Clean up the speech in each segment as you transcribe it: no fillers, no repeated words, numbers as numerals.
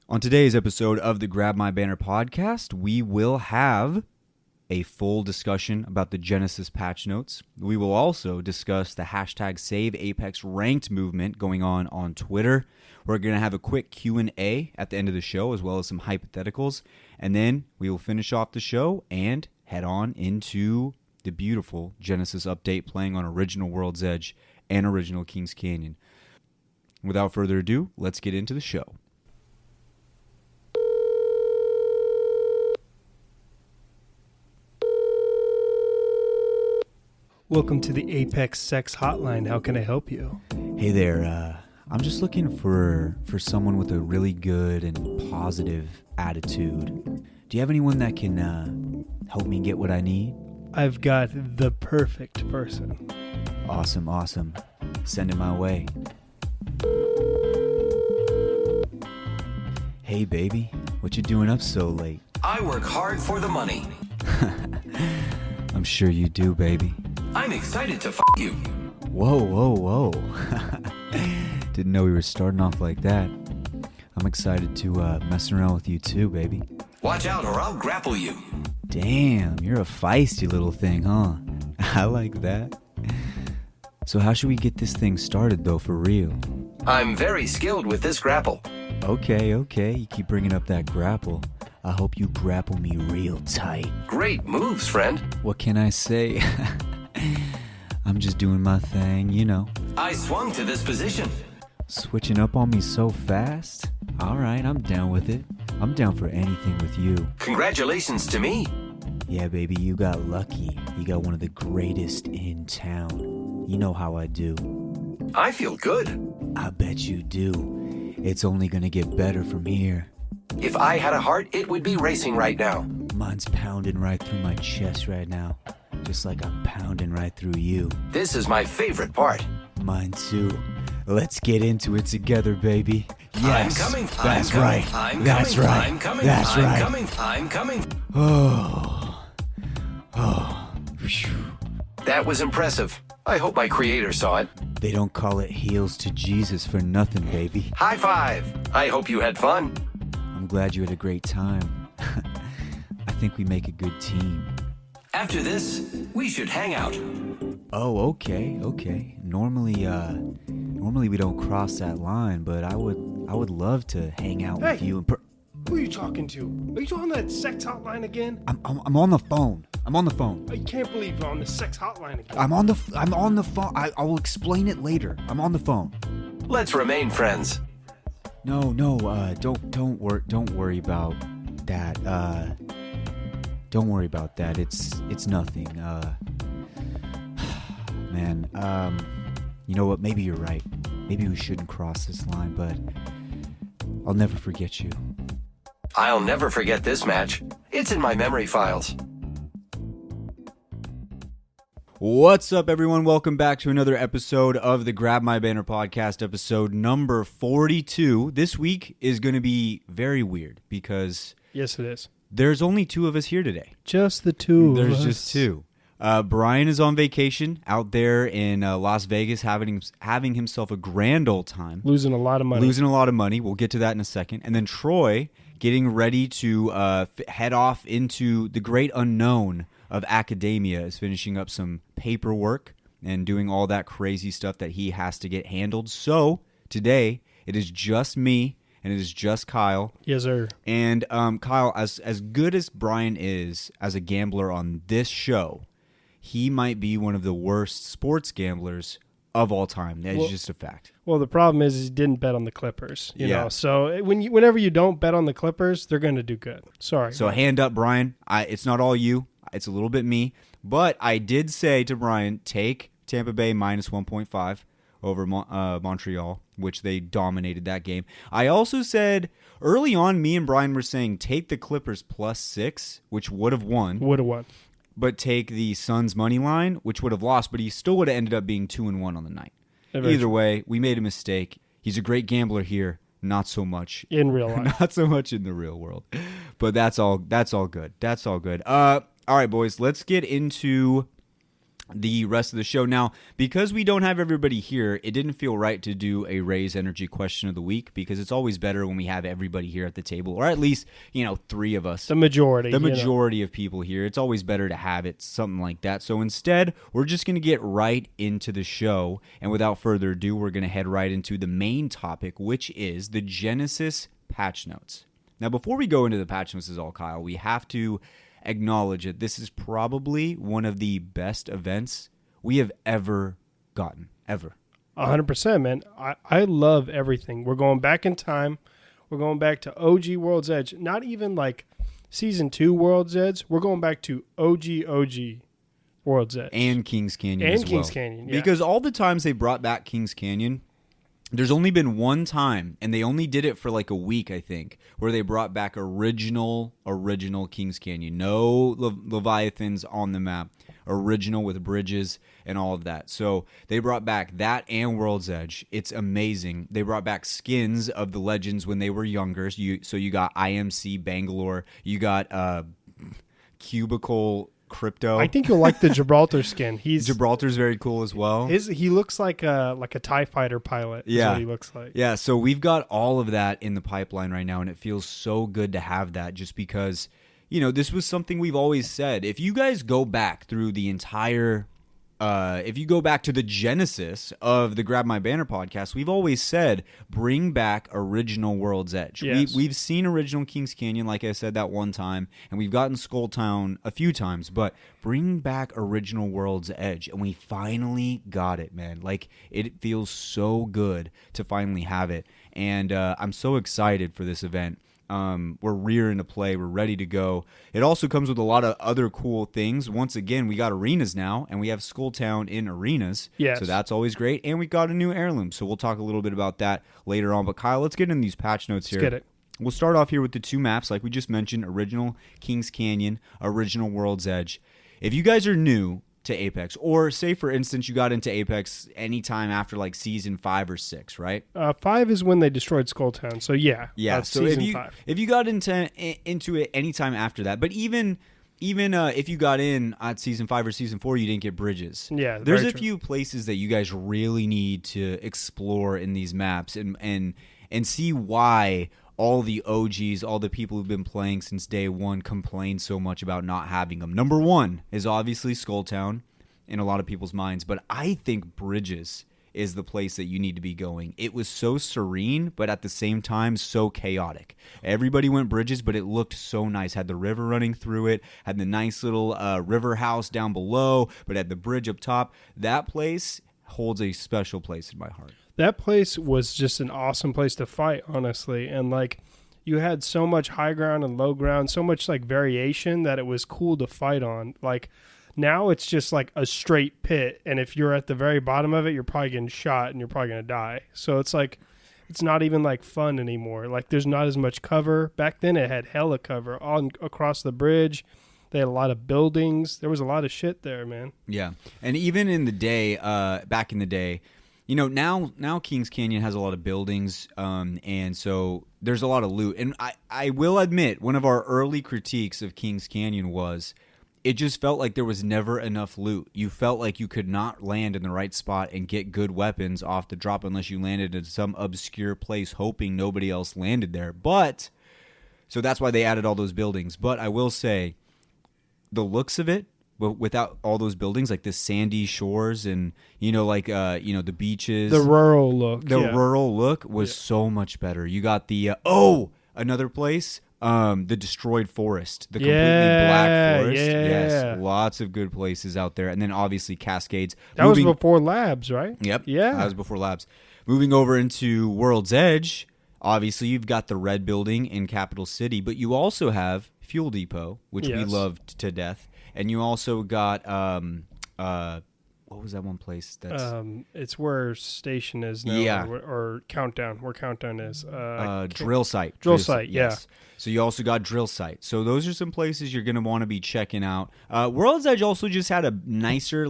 On today's episode of the Grab My Banner podcast, we will have a full discussion about the Genesis patch notes. We will also discuss the hashtag SaveApex ranked movement going on Twitter. We're going to have a quick Q&A at the end of the show, as well as some hypotheticals. And then we will finish off the show and head on into the beautiful Genesis update playing on Original World's Edge and Original Kings Canyon. Without further ado, let's get into the show. Welcome to the Apex Sex Hotline. How can I help you? Hey there, I'm just looking for someone with a really good and positive attitude. Do you have anyone that can help me get what I need? I've got the perfect person. Awesome. Send it my way. Hey baby, what you doing up so late? I work hard for the money. I'm sure you do, baby. I'm excited to you. Whoa. Didn't know we were starting off like that. I'm excited to mess around with you too, baby. Watch out or I'll grapple you. Damn, you're a feisty little thing, huh? I like that. So how should we get this thing started though, for real? I'm very skilled with this grapple. Okay. You keep bringing up that grapple. I hope you grapple me real tight. Great moves, friend. What can I say? I'm just doing my thing, you know. I swung to this position. Switching up on me so fast? Alright, I'm down with it. I'm down for anything with you. Congratulations to me. Yeah, baby, you got lucky. You got one of the greatest in town. You know how I do. I feel good. I bet you do. It's only gonna get better from here. If I had a heart, it would be racing right now. Mine's pounding right through my chest right now. Just like I'm pounding right through you. This is my favorite part. Mine too. Let's get into it together, baby. Yes, I'm coming. That's I'm right. Coming, I'm That's coming, right. I'm coming. That's I'm right. coming. I'm coming. Oh. Phew. That was impressive. I hope my creator saw it. They don't call it heels to Jesus for nothing, baby. High five. I hope you had fun. I'm glad you had a great time. I think we make a good team. After this, we should hang out. Oh, okay. Normally we don't cross that line, but I would love to hang out with Hey. you. Who are you talking to? Are you on that sex hotline again? I'm on the phone. I can't believe you're on the sex hotline again. I'm on the phone. I will explain it later. I'm on the phone. Let's remain friends. No. Don't worry about that. Don't worry about that. It's nothing. Man. You know what? Maybe you're right. Maybe we shouldn't cross this line, but I'll never forget you. I'll never forget this match. It's in my memory files. What's up, everyone? Welcome back to another episode of the Grab My Banner podcast, episode number 42. This week is going to be very weird because Yes, it is. there's only two of us here today. Just the two of There's us. just two. Brian is on vacation out there in Las Vegas, having himself a grand old time. Losing a lot of money. We'll get to that in a second. And then Troy getting ready to head off into the great unknown of academia, is finishing up some paperwork and doing all that crazy stuff that he has to get handled. So today it is just me and it is just Kyle. Yes, sir. And Kyle, as good as Brian is as a gambler on this show, he might be one of the worst sports gamblers of all time. That's just a fact. Well, the problem is he didn't bet on the Clippers. You Yeah. know, so whenever you don't bet on the Clippers, they're going to do good. Sorry. So hand up, Brian. It's not all you. It's a little bit me. But I did say to Brian, take Tampa Bay minus 1.5 over Montreal, which they dominated that game. I also said early on, me and Brian were saying take the Clippers plus 6, which would have won. Would have won. But take the Suns money line, which would have lost, but he still would have ended up being 2-1 on the night. Either way, we made a mistake. He's a great gambler here, not so much In real life. not so much in the real world. But that's all good. All right, boys, let's get into the rest of the show. Now, because we don't have everybody here, it didn't feel right to do a Raise Energy question of the week, because it's always better when we have everybody here at the table, or at least, 3 of us. The majority. The majority of people here. It's always better to have it, something like that. So instead, we're just going to get right into the show. And without further ado, we're going to head right into the main topic, which is the Genesis patch notes. Now, before we go into the patch notes, Kyle, we have to acknowledge it. This is probably one of the best events we have ever gotten. Ever. 100%, man. I love everything. We're going back in time. We're going back to OG World's Edge. Not even like Season 2 World's Edge. We're going back to OG World's Edge. And Kings Canyon and as well. Kings Canyon, yeah. Because all the times they brought back Kings Canyon, there's only been one time, and they only did it for like a week, I think, where they brought back original Kings Canyon. No Leviathans on the map. Original with bridges and all of that. So they brought back that and World's Edge. It's amazing. They brought back skins of the legends when they were younger. So you got IMC Bangalore. You got Cubicle Crypto. I think you'll like the Gibraltar skin. Gibraltar's very cool as well. He looks like a TIE fighter pilot. Yeah. Is what he looks like. Yeah, so we've got all of that in the pipeline right now, and it feels so good to have that, just because, this was something we've always said. If you guys go back through the entire, if you go back to the genesis of the Grab My Banner podcast, we've always said, bring back original World's Edge. Yes. We've seen original Kings Canyon, like I said, that one time, and we've gotten Skull Town a few times, but bring back original World's Edge, and we finally got it, man. Like, it feels so good to finally have it, and I'm so excited for this event. We're rearing to play. We're ready to go. It also comes with a lot of other cool things. Once again, we got arenas now, and we have Skull Town in arenas. Yes. So that's always great. And we got a new heirloom. So we'll talk a little bit about that later on. But Kyle, let's get in these patch notes here. Let's get it. We'll start off here with the 2 maps, like we just mentioned, original Kings Canyon, original World's Edge. If you guys are new to Apex, or say for instance you got into Apex anytime after like season 5 or 6, right? 5 is when they destroyed Skull Town, so yeah. So season 5. if you got into it anytime after that, but even if you got in at season 5 or season 4, you didn't get bridges. Yeah, there's very a true. few places that you guys really need to explore in these maps and see why all the OGs, all the people who've been playing since day one, complain so much about not having them. Number 1 is obviously Skull Town in a lot of people's minds, but I think Bridges is the place that you need to be going. It was so serene, but at the same time so chaotic. Everybody went Bridges, but it looked so nice. Had the river running through it, had the nice little river house down below, but had the bridge up top. That place holds a special place in my heart. That place was just an awesome place to fight, honestly. And like, you had so much high ground and low ground, so much like variation that it was cool to fight on. Like, now it's just like a straight pit, and if you're at the very bottom of it, you're probably getting shot and you're probably going to die. So it's like, it's not even like fun anymore. Like, there's not as much cover. Back then it had hella cover all across the bridge. They had a lot of buildings. There was a lot of shit there, man. Yeah. And even in the day, back in the day, now Kings Canyon has a lot of buildings, and so there's a lot of loot. And I will admit, one of our early critiques of Kings Canyon was it just felt like there was never enough loot. You felt like you could not land in the right spot and get good weapons off the drop unless you landed in some obscure place hoping nobody else landed there. So that's why they added all those buildings. But I will say, the looks of it, without all those buildings, like the sandy shores and the beaches, The rural look. rural look was so much better. You got the another place, the destroyed forest, the completely black forest. Yeah. Yes, lots of good places out there, and then obviously Cascades. That was before Labs, right? Yep. Yeah. That was before Labs. Moving over into World's Edge, obviously you've got the red building in Capital City, but you also have Fuel Depot, which we Yes. loved to death. And you also got what was that one place that's It's where Station is now. Yeah. Or Countdown, where Countdown is. Drill Site. Drill Site, yeah. So you also got Drill Site. So those are some places you're going to want to be checking out. World's Edge also just had a nicer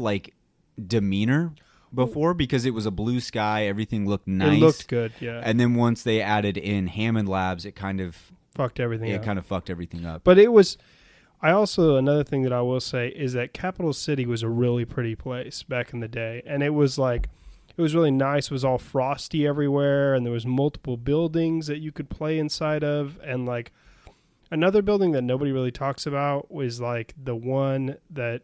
demeanor before because it was a blue sky. Everything looked nice. It looked good, yeah. And then once they added in Hammond Labs, it kind of fucked everything up. fucked everything up. But it was, I also, another thing that I will say is that Capital City was a really pretty place back in the day. And it was like, it was really nice. It was all frosty everywhere. And there was multiple buildings that you could play inside of. And like another building that nobody really talks about was like the one that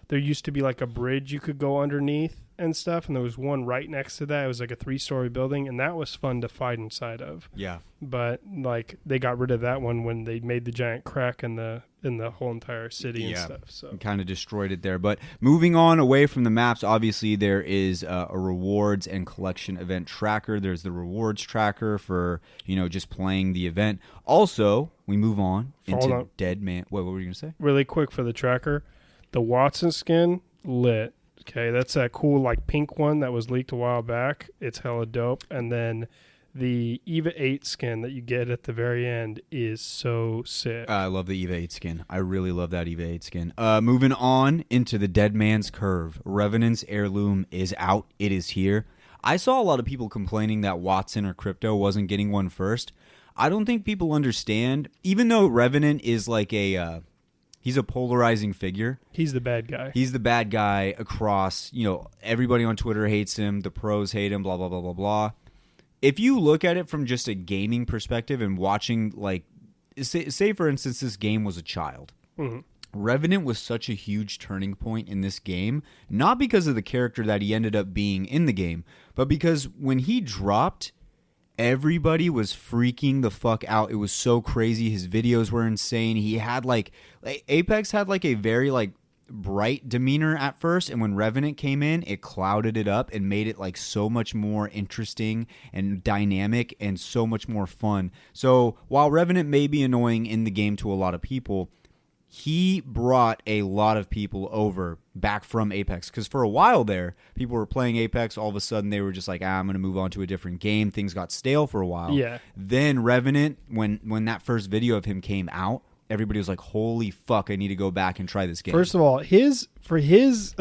there used to be like a bridge you could go underneath and stuff. And there was one right next to that. It was like a 3-story building. And that was fun to fight inside of. Yeah. But like they got rid of that one when they made the giant crack in the whole entire city and stuff. So kind of destroyed it there. But moving on away from the maps, obviously there is a rewards and collection event tracker. There's the rewards tracker for just playing the event. Also, we move on into Dead Man. What were you gonna say? Really quick for the tracker, the Wattson skin lit. Okay, that's that cool like pink one that was leaked a while back. It's hella dope. And then the EVA 8 skin that you get at the very end is so sick. I love the EVA 8 skin. I really love that EVA 8 skin. Moving on into the Dead Man's Curve. Revenant's Heirloom is out. It is here. I saw a lot of people complaining that Wattson or Crypto wasn't getting one first. I don't think people understand. Even though Revenant is like he's a polarizing figure. He's the bad guy. He's the bad guy across, everybody on Twitter hates him. The pros hate him, blah, blah, blah, blah, blah. If you look at it from just a gaming perspective and watching, like, say for instance, this game was a child. Mm-hmm. Revenant was such a huge turning point in this game, not because of the character that he ended up being in the game, but because when he dropped, everybody was freaking the fuck out. It was so crazy. His videos were insane. He had, Apex had, a very, bright demeanor at first, and when Revenant came in, it clouded it up and made it so much more interesting and dynamic and so much more fun. So while Revenant may be annoying in the game to a lot of people, he brought a lot of people over back from Apex, because for a while there, people were playing Apex. All of a sudden, they were just like, I'm going to move on to a different game. Things got stale for a while. Yeah. Then Revenant, when that first video of him came out, everybody was like, holy fuck, I need to go back and try this game. First of all, his release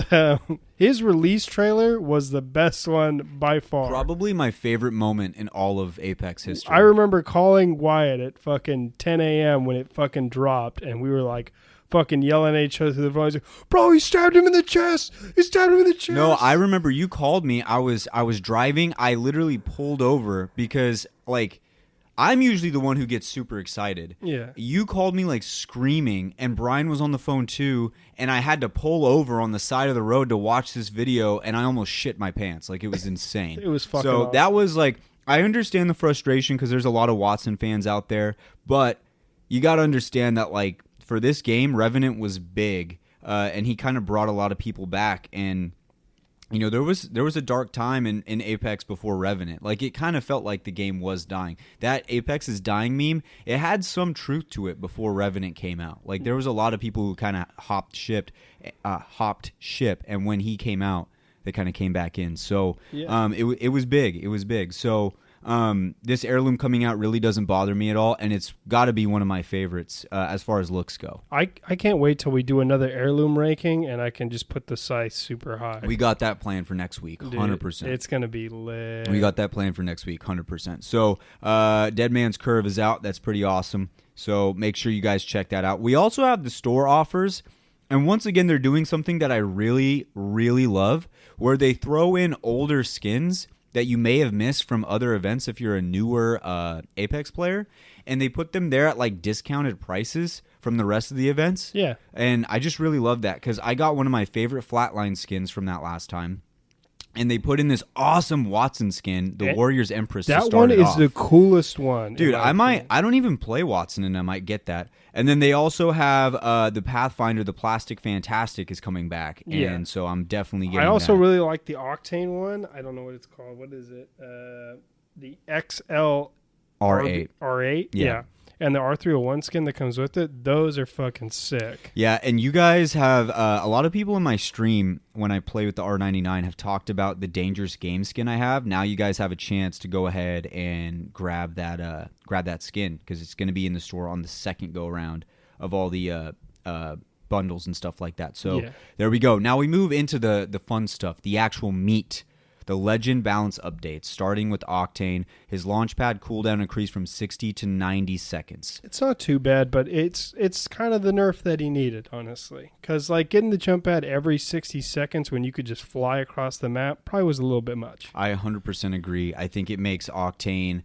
trailer was the best one by far. Probably my favorite moment in all of Apex history. I remember calling Wyatt at fucking 10 a.m. when it fucking dropped, and we were like fucking yelling at each other through the phone. Like, bro, he stabbed him in the chest. He stabbed him in the chest. No, I remember you called me. I was driving. I literally pulled over because, I'm usually the one who gets super excited. Yeah. You called me screaming, and Brian was on the phone too, and I had to pull over on the side of the road to watch this video, and I almost shit my pants. It was insane. It was fucking So awesome. that was I understand the frustration because there's a lot of Wattson fans out there, but you got to understand that for this game, Revenant was big, and he kind of brought a lot of people back, and there was a dark time in Apex before Revenant. It kind of felt like the game was dying. That Apex is dying meme, it had some truth to it before Revenant came out. There was a lot of people who kind of hopped ship, and when he came out, they kind of came back in. So yeah. It was big. It was big. So this heirloom coming out really doesn't bother me at all, and it's got to be one of my favorites as far as looks go. I can't wait till we do another heirloom ranking, and I can just put the size super high. We got that planned for next week, 100%. It's going to be lit. We got that planned for next week, 100%. So Dead Man's Curve is out. That's pretty awesome. So make sure you guys check that out. We also have the store offers, and once again, they're doing something that I really, really love, where they throw in older skins that you may have missed from other events if you're a newer Apex player, and they put them there at discounted prices from the rest of the events. Yeah. And I just really love that because I got one of my favorite Flatline skins from that last time. And they put in this awesome Wattson skin, the Warriors Empress. That one is the coolest one. Dude, I don't even play Wattson, and I might get that. And then they also have the Pathfinder, the Plastic Fantastic is coming back. Yeah. And so I'm definitely getting I also that. really like the Octane one. I don't know what it's called. What is it? The XL R8. R8? Yeah. And the R301 skin that comes with it, those are fucking sick. Yeah, and you guys have, a lot of people in my stream, when I play with the R99, have talked about the Dangerous Game skin I have. Now you guys have a chance to go ahead and grab that skin, because it's going to be in the store on the second go-around of all the bundles and stuff like that. So There we go. Now we move into the fun stuff, the actual meat The Legend balance updates, starting with Octane. His launchpad cooldown increased from 60 to 90 seconds. It's not too bad, but it's kind of the nerf that he needed, honestly. Because like getting the jump pad every 60 seconds when you could just fly across the map probably was a little bit much. I 100% agree. I think it makes Octane...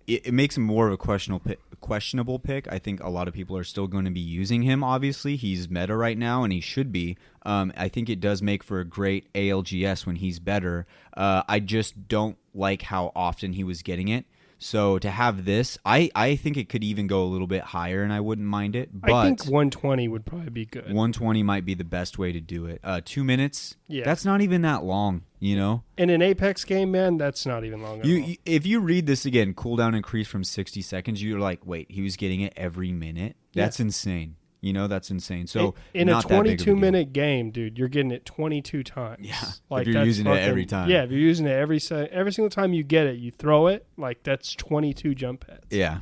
It makes him more of a questionable pick. I think a lot of people are still going to be using him, obviously. He's meta right now, and he should be. I think it does make for a great ALGS when he's better. I just don't like how often he was getting it. So to have this, I think it could even go a little bit higher, and I wouldn't mind it. But I think 120 would probably be good. 120 might be the best way to do it. 2 minutes, Yeah. that's not even that long, you know? In an Apex game, man, that's not even long at all. If you read this again, cooldown increased from 60 seconds, you're like, wait, he was getting it every minute? That's insane. You know, that's insane. So in a not that big of a deal. 22-minute game, dude, you're getting it 22 times. Yeah, like if you're that's using it every time. Yeah, if you're using it every single time you get it, you throw it, like that's 22 jump pads. Yeah.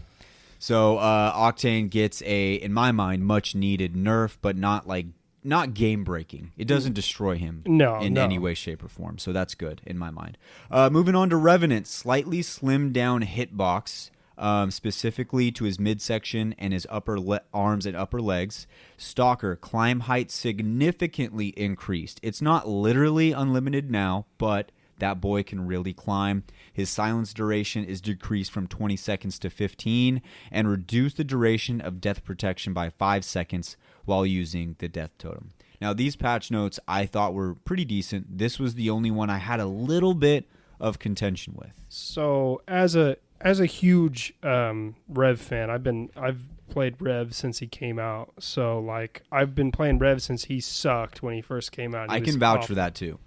So Octane gets in my mind, much needed nerf, but not game breaking. It doesn't destroy him in any way, shape, or form. So that's good in my mind. Moving on to Revenant, slightly slimmed down hitbox. Specifically to his midsection and his upper arms and upper legs. Stalker, climb height significantly increased. It's not literally unlimited now, but that boy can really climb. His silence duration is decreased from 20 seconds to 15 and reduced the duration of death protection by 5 seconds while using the death totem. Now, these patch notes I thought were pretty decent. This was the only one I had a little bit of contention with. So as a huge Rev fan, I've played Rev since he came out. So like I've been playing Rev since he sucked when he first came out. I can vouch for that too.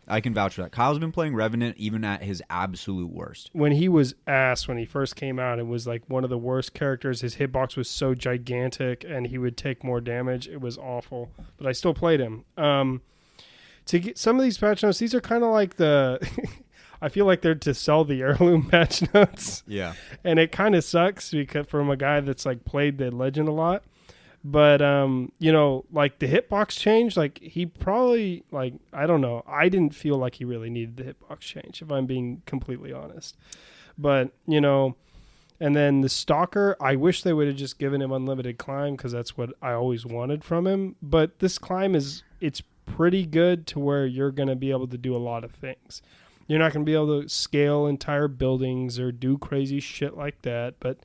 Kyle's been playing Revenant even at his absolute worst. When he was ass when he first came out, it was like one of the worst characters. His hitbox was so gigantic and he would take more damage. It was awful. But I still played him. To get some of these patch notes, these are kind of like the I feel like they're to sell the heirloom patch notes. Yeah. And it kind of sucks because from a guy that's like played the Legend a lot. But, you know, like the hitbox change, like he probably, like, I don't know. I didn't feel like he really needed the hitbox change, if I'm being completely honest. But, you know, and then the Stalker, I wish they would have just given him unlimited climb because that's what I always wanted from him. But this climb it's pretty good to where you're going to be able to do a lot of things. You're not going to be able to scale entire buildings or do crazy shit like that, but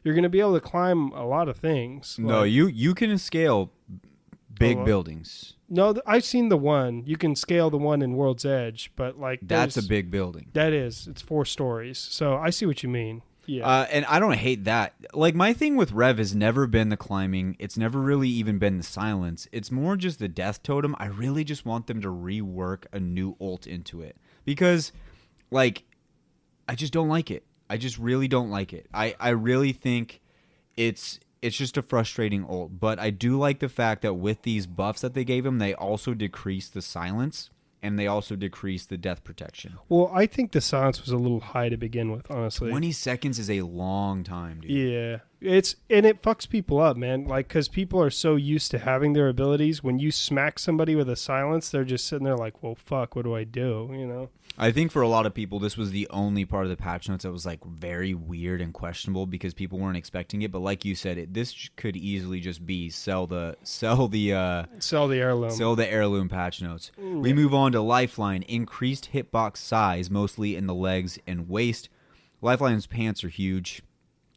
you're going to be able to climb a lot of things. No, like, you can scale big buildings. No, I've seen the one. You can scale the one in World's Edge, but like that's a big building. That is. It's 4 stories. So I see what you mean. Yeah. And I don't hate that. Like my thing with Rev has never been the climbing. It's never really even been the silence. It's more just the death totem. I really just want them to rework a new ult into it. Because, like, I just don't like it. I just really don't like it. I really think it's just a frustrating ult. But I do like the fact that with these buffs that they gave him, they also decreased the silence and they also decreased the death protection. Well, I think the silence was a little high to begin with, honestly. 20 seconds is a long time, dude. Yeah. It fucks people up, man. Like, because people are so used to having their abilities. When you smack somebody with a silence, they're just sitting there like, well, fuck, what do I do? You know? I think for a lot of people, this was the only part of the patch notes that was like very weird and questionable because people weren't expecting it. But like you said, this could easily just be sell the heirloom patch notes. We move on to Lifeline. Increased hitbox size, mostly in the legs and waist. Lifeline's pants are huge.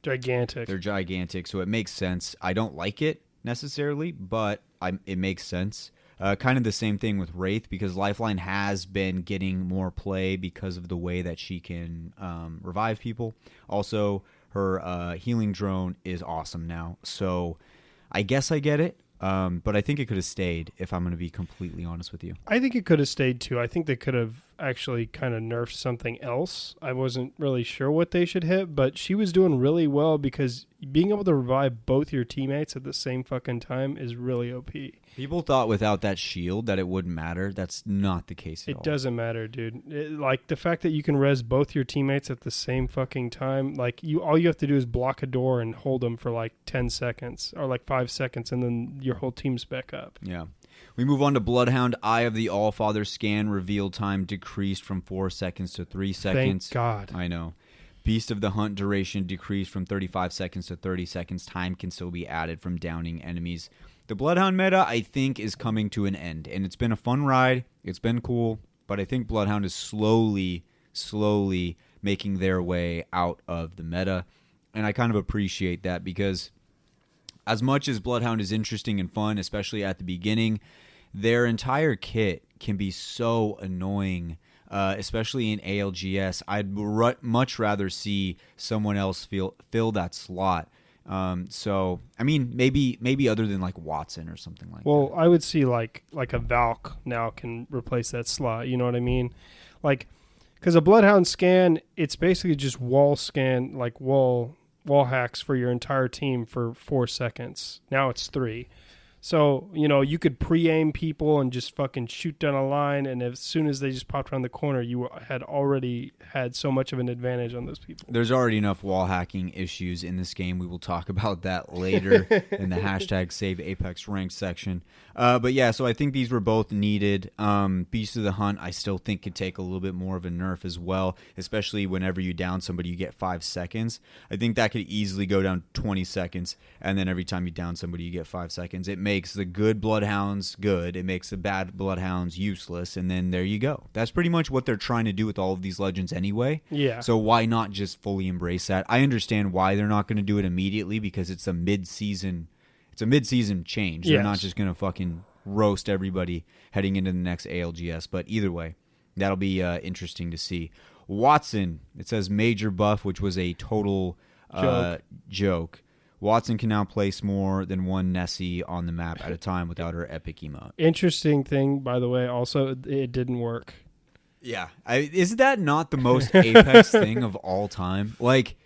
Gigantic. They're gigantic, so it makes sense. I don't like it necessarily, but it makes sense. Kind of the same thing with Wraith because Lifeline has been getting more play because of the way that she can revive people. Also, her healing drone is awesome now. So I guess I get it, but I think it could have stayed if I'm going to be completely honest with you. I think it could have stayed too. I think they could have actually kind of nerfed something else. I wasn't really sure what they should hit, but she was doing really well because being able to revive both your teammates at the same fucking time is really OP. People thought without that shield that it wouldn't matter. That's not the case at all. It doesn't matter, dude. Like the fact that you can res both your teammates at the same fucking time, like all you have to do is block a door and hold them for like 10 seconds or like 5 seconds and then your whole team's back up. Yeah. We move on to Bloodhound. Eye of the Allfather scan reveal time decreased from 4 seconds to 3 seconds. Thank God. I know. Beast of the Hunt duration decreased from 35 seconds to 30 seconds. Time can still be added from downing enemies. The Bloodhound meta, I think, is coming to an end, and it's been a fun ride. It's been cool, but I think Bloodhound is slowly making their way out of the meta, and I kind of appreciate that because as much as Bloodhound is interesting and fun, especially at the beginning, their entire kit can be so annoying, especially in ALGS. I'd much rather see someone else fill that slot. So I mean, maybe other than like Watson or something like that. Well, I would see like a Valk now can replace that slot. You know what I mean? Like, because a Bloodhound scan, it's basically just wall scan, like wall hacks for your entire team for 4 seconds. Now it's 3. So, you know, you could pre-aim people and just fucking shoot down a line, and as soon as they just popped around the corner, you had already had so much of an advantage on those people. There's already enough wall hacking issues in this game. We will talk about that later in the hashtag Save Apex Ranked section. But yeah, so I think these were both needed. Beast of the Hunt, I still think could take a little bit more of a nerf as well, especially whenever you down somebody, you get 5 seconds. I think that could easily go down 20 seconds, and then every time you down somebody, you get 5 seconds. It makes the good Bloodhounds good. It makes the bad Bloodhounds useless, and then there you go. That's pretty much what they're trying to do with all of these legends anyway. Yeah. So why not just fully embrace that? I understand why they're not going to do it immediately because it's a mid-season change. They're not just going to fucking roast everybody heading into the next ALGS. But either way, that'll be interesting to see. Watson, it says major buff, which was a total joke. Watson can now place more than one Nessie on the map at a time without her epic emote. Interesting thing, by the way, also, it didn't work. Yeah. Is that not the most Apex thing of all time? Like,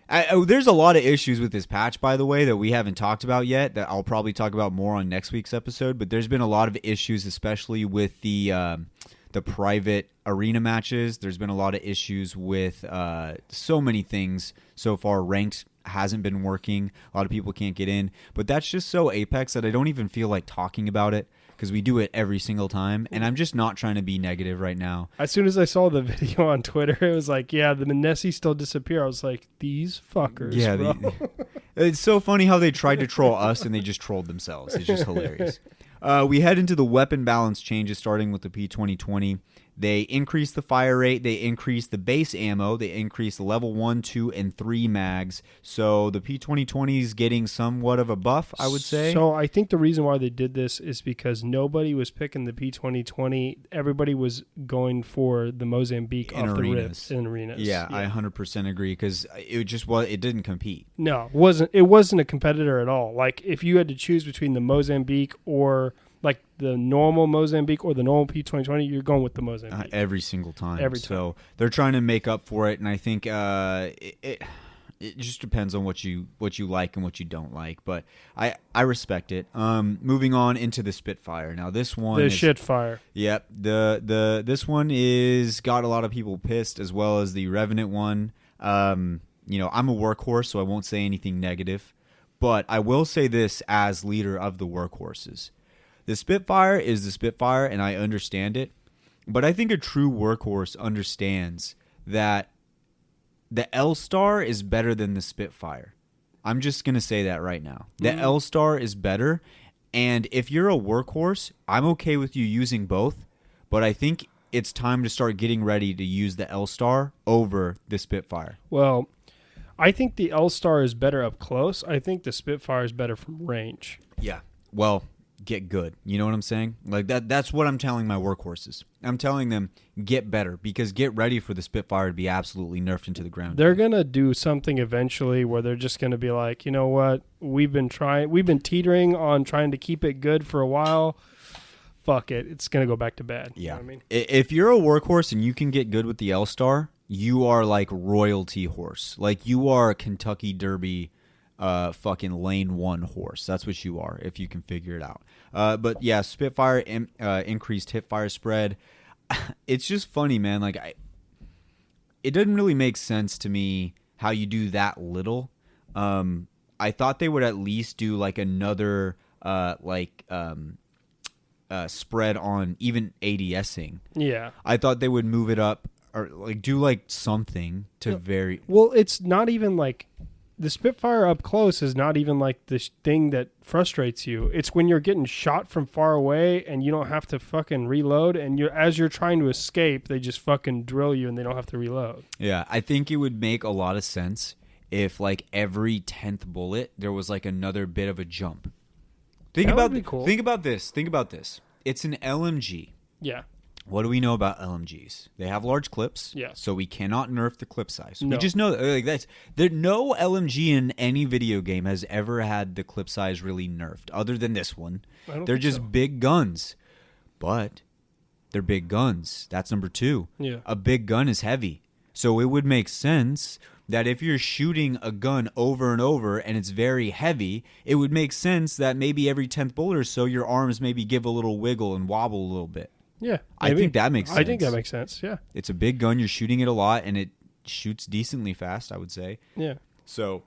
there's a lot of issues with this patch, by the way, that we haven't talked about yet, that I'll probably talk about more on next week's episode, but there's been a lot of issues, especially with the private arena matches. There's been a lot of issues with so many things so far. Ranked hasn't been working. A lot of people can't get in, but that's just so Apex that I don't even feel like talking about it because we do it every single time, and I'm just not trying to be negative right now. As soon as I saw the video on Twitter, it was like, yeah, the Nessie still disappear. I was like, these fuckers, yeah, bro. It's so funny how they tried to troll us and they just trolled themselves. It's just hilarious. We head into the weapon balance changes starting with the P2020. They increased the fire rate, they increased the base ammo, they increased the level 1, 2, and 3 mags. So the P2020 is getting somewhat of a buff, I would say. So I think the reason why they did this is because nobody was picking the P2020. Everybody was going for the Mozambique In off arenas. the rips in arenas. Yeah, I 100% agree because it didn't compete. No, it wasn't a competitor at all. Like if you had to choose between the Mozambique or like the normal Mozambique or the normal P2020, you're going with the Mozambique. Every single time. Every time. So they're trying to make up for it, and I think it just depends on what you like and what you don't like. But I respect it. Moving on into the Spitfire. Now this one the Shitfire. Yep. This one is got a lot of people pissed, as well as the Revenant one. I'm a workhorse, so I won't say anything negative. But I will say this as leader of the workhorses. The Spitfire is the Spitfire, and I understand it. But I think a true workhorse understands that the L-Star is better than the Spitfire. I'm just going to say that right now. The L-Star is better, and if you're a workhorse, I'm okay with you using both, but I think it's time to start getting ready to use the L-Star over the Spitfire. Well, I think the L-Star is better up close. I think the Spitfire is better from range. Yeah. Well, get good. You know what I'm saying? Like that's what I'm telling my workhorses. I'm telling them get better because get ready for the Spitfire to be absolutely nerfed into the ground. They're going to do something eventually where they're just going to be like, you know what? We've been teetering on trying to keep it good for a while. Fuck it. It's going to go back to bad. Yeah. You know what I mean? If you're a workhorse and you can get good with the L-Star, you are like royalty horse. Like you are a Kentucky Derby fucking lane 1 horse. That's what you are if you can figure it out. But yeah, Spitfire increased hipfire spread. It's just funny, man. Like it doesn't really make sense to me how you do that little. I thought they would at least do like another spread on even ADSing. Yeah. I thought they would move it up or like do like something to vary. Well, it's not even like the Spitfire up close is not even like the thing that frustrates you. It's when you're getting shot from far away and you don't have to fucking reload, and as you're trying to escape, they just fucking drill you and they don't have to reload. Yeah, I think it would make a lot of sense if like every 10th bullet there was like another bit of a jump. Think That would about be cool. Think about this. Think about this. It's an LMG. Yeah. What do we know about LMGs? They have large clips, Yes. so we cannot nerf the clip size. We No. just know that, like that's there. No LMG in any video game has ever had the clip size really nerfed, other than this one. I don't They're think just so. big guns, but they're big guns. That's number 2. Yeah. A big gun is heavy, so it would make sense that if you're shooting a gun over and over and it's very heavy, it would make sense that maybe every 10th bullet or so your arms maybe give a little wiggle and wobble a little bit. Yeah. I maybe. think that makes I think sense. that makes sense. Yeah. It's a big gun. You're shooting it a lot, and it shoots decently fast, I would say. Yeah. So,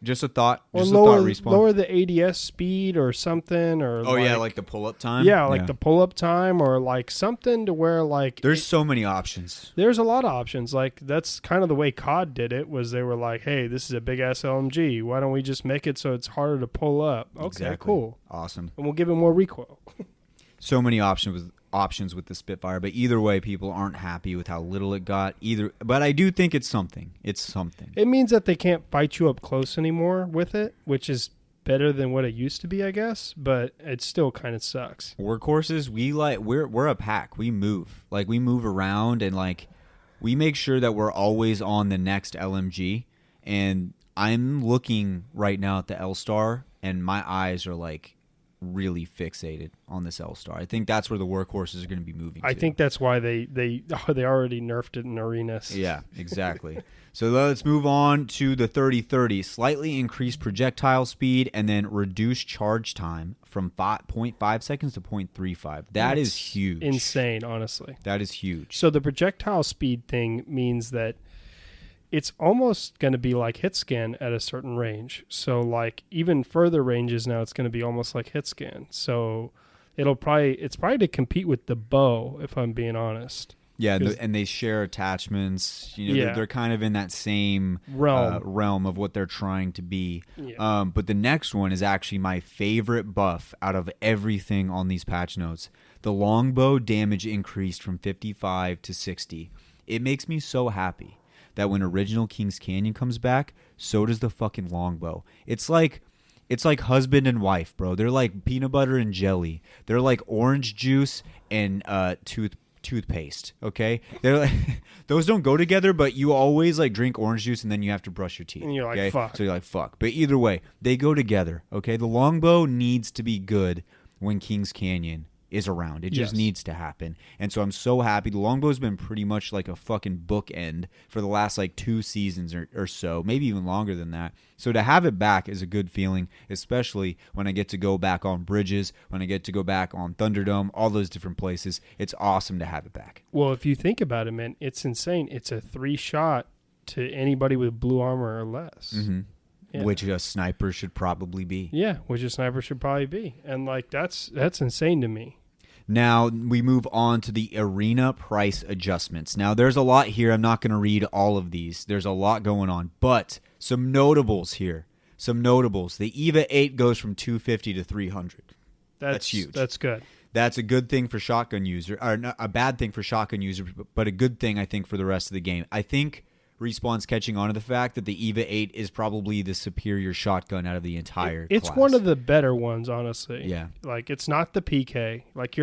just a thought. Or Just a thought respawn. lower the ADS speed or something, or Oh, yeah, like the pull-up time? yeah, like the pull up time, or like something to where like There's so many options. there's a lot of options. Like that's kind of the way COD did it. Was they were like, hey, this is a big ass LMG. Why don't we just make it so it's harder to pull up? Okay, Exactly. cool, Awesome. and we'll give it more recoil. So many options with the Spitfire, but either way, people aren't happy with how little it got. But I do think it's something. It's something. It means that they can't fight you up close anymore with it, which is better than what it used to be, I guess. But it still kind of sucks. Workhorses, we're a pack. We move. Like we move around and like we make sure that we're always on the next LMG. And I'm looking right now at the L-Star and my eyes are like really fixated on this L-Star. I think that's where the workhorses are going to be moving I to. think that's why they already nerfed it in arenas. Yeah, exactly. So let's move on to the 30-30. Slightly increased projectile speed and then reduced charge time from 0.5 seconds to 0.35. That is huge. Insane, honestly. That is huge. So the projectile speed thing means that it's almost going to be like hit scan at a certain range. So like even further ranges now, it's going to be almost like hit scan. So it's probably to compete with the bow, if I'm being honest. Yeah, and 'Cause- and they share attachments. Yeah. They're kind of in that same Realm. of what they're trying to be. Yeah. But the next one is actually my favorite buff out of everything on these patch notes. The longbow damage increased from 55 to 60. It makes me so happy that when original Kings Canyon comes back, so does the fucking longbow. It's like husband and wife, bro. They're like peanut butter and jelly. They're like orange juice and toothpaste. Okay, they're like, those don't go together, but you always like drink orange juice and then you have to brush your teeth. And you're like, okay? fuck. So you're like, fuck. But either way, they go together. Okay, the longbow needs to be good when Kings Canyon is around. It just Yes. needs to happen. And so I'm so happy. The longbow's been pretty much like a fucking bookend for the last like 2 seasons or so, maybe even longer than that. So to have it back is a good feeling, especially when I get to go back on bridges, when I get to go back on Thunderdome, all those different places. It's awesome to have it back. Well, if you think about it, man, it's insane. It's a 3-shot to anybody with blue armor or less. Mm-hmm. Yeah. Which a sniper should probably be. Yeah, which a sniper should probably be. And like that's insane to me. Now we move on to the arena price adjustments. Now there's a lot here. I'm not going to read all of these. There's a lot going on, but some notables here. Some notables. The EVA 8 goes from 250 to 300. That's huge. That's good. That's a good thing for shotgun user, or not a bad thing for shotgun users, but a good thing I think for the rest of the game. I think Respawn's catching on to the fact that the EVA 8 is probably the superior shotgun out of the entire It's class. one of the better ones, honestly. Yeah. Like it's not the PK. Like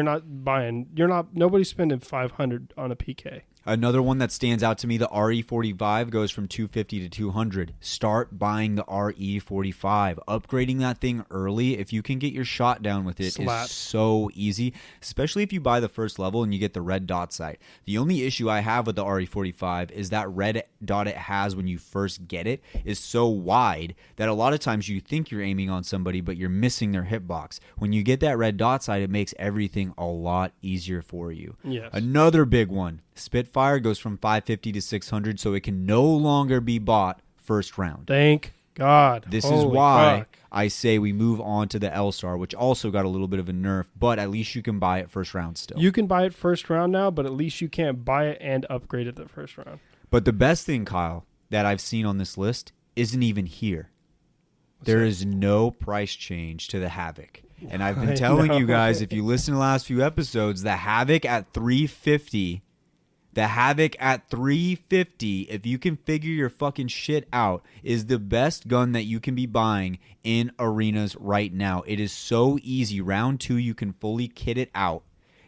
nobody's spending 500 on a PK. Another one that stands out to me, the RE45 goes from 250 to 200. Start buying the RE45. Upgrading that thing early, if you can get your shot down with it, Slap. is so easy, especially if you buy the first level and you get the red dot sight. The only issue I have with the RE45 is that red dot it has when you first get it is so wide that a lot of times you think you're aiming on somebody, but you're missing their hitbox. When you get that red dot sight, it makes everything a lot easier for you. Yes. Another big one. Spitfire goes from 550 to 600, so it can no longer be bought first round. Thank God. This is Holy why fuck. I say we move on to the L-Star, which also got a little bit of a nerf, but at least you can buy it first round still. You can buy it first round now, but at least you can't buy it and upgrade it the first round. But the best thing, Kyle, that I've seen on this list isn't even here. There is no price change to the Havoc. And I've been telling you guys, if you listen to the last few episodes, the Havoc at $350, if you can figure your fucking shit out, is the best gun that you can be buying in arenas right now. It is so easy. Round 2, you can fully kit it out.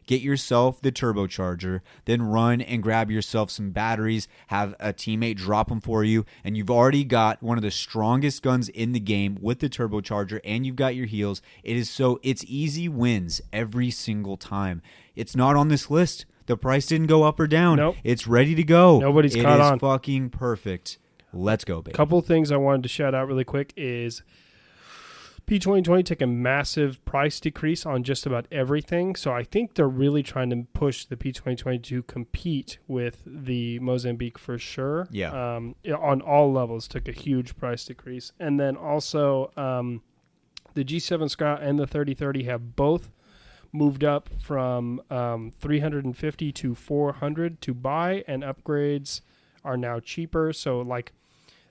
Get yourself the turbocharger, then run and grab yourself some batteries, have a teammate drop them for you, and you've already got one of the strongest guns in the game with the turbocharger, and you've got your heals. It's easy wins every single time. It's not on this list. The price didn't go up or down. Nope. It's ready to go. Nobody's caught on. It is fucking perfect. Let's go, baby. Couple things I wanted to shout out really quick is P2020 took a massive price decrease on just about everything. So I think they're really trying to push the P2020 to compete with the Mozambique for sure. Yeah. On all levels, took a huge price decrease. And then also the G7 Scout and the 3030 have both moved up from 350 to 400 to buy, and upgrades are now cheaper. So like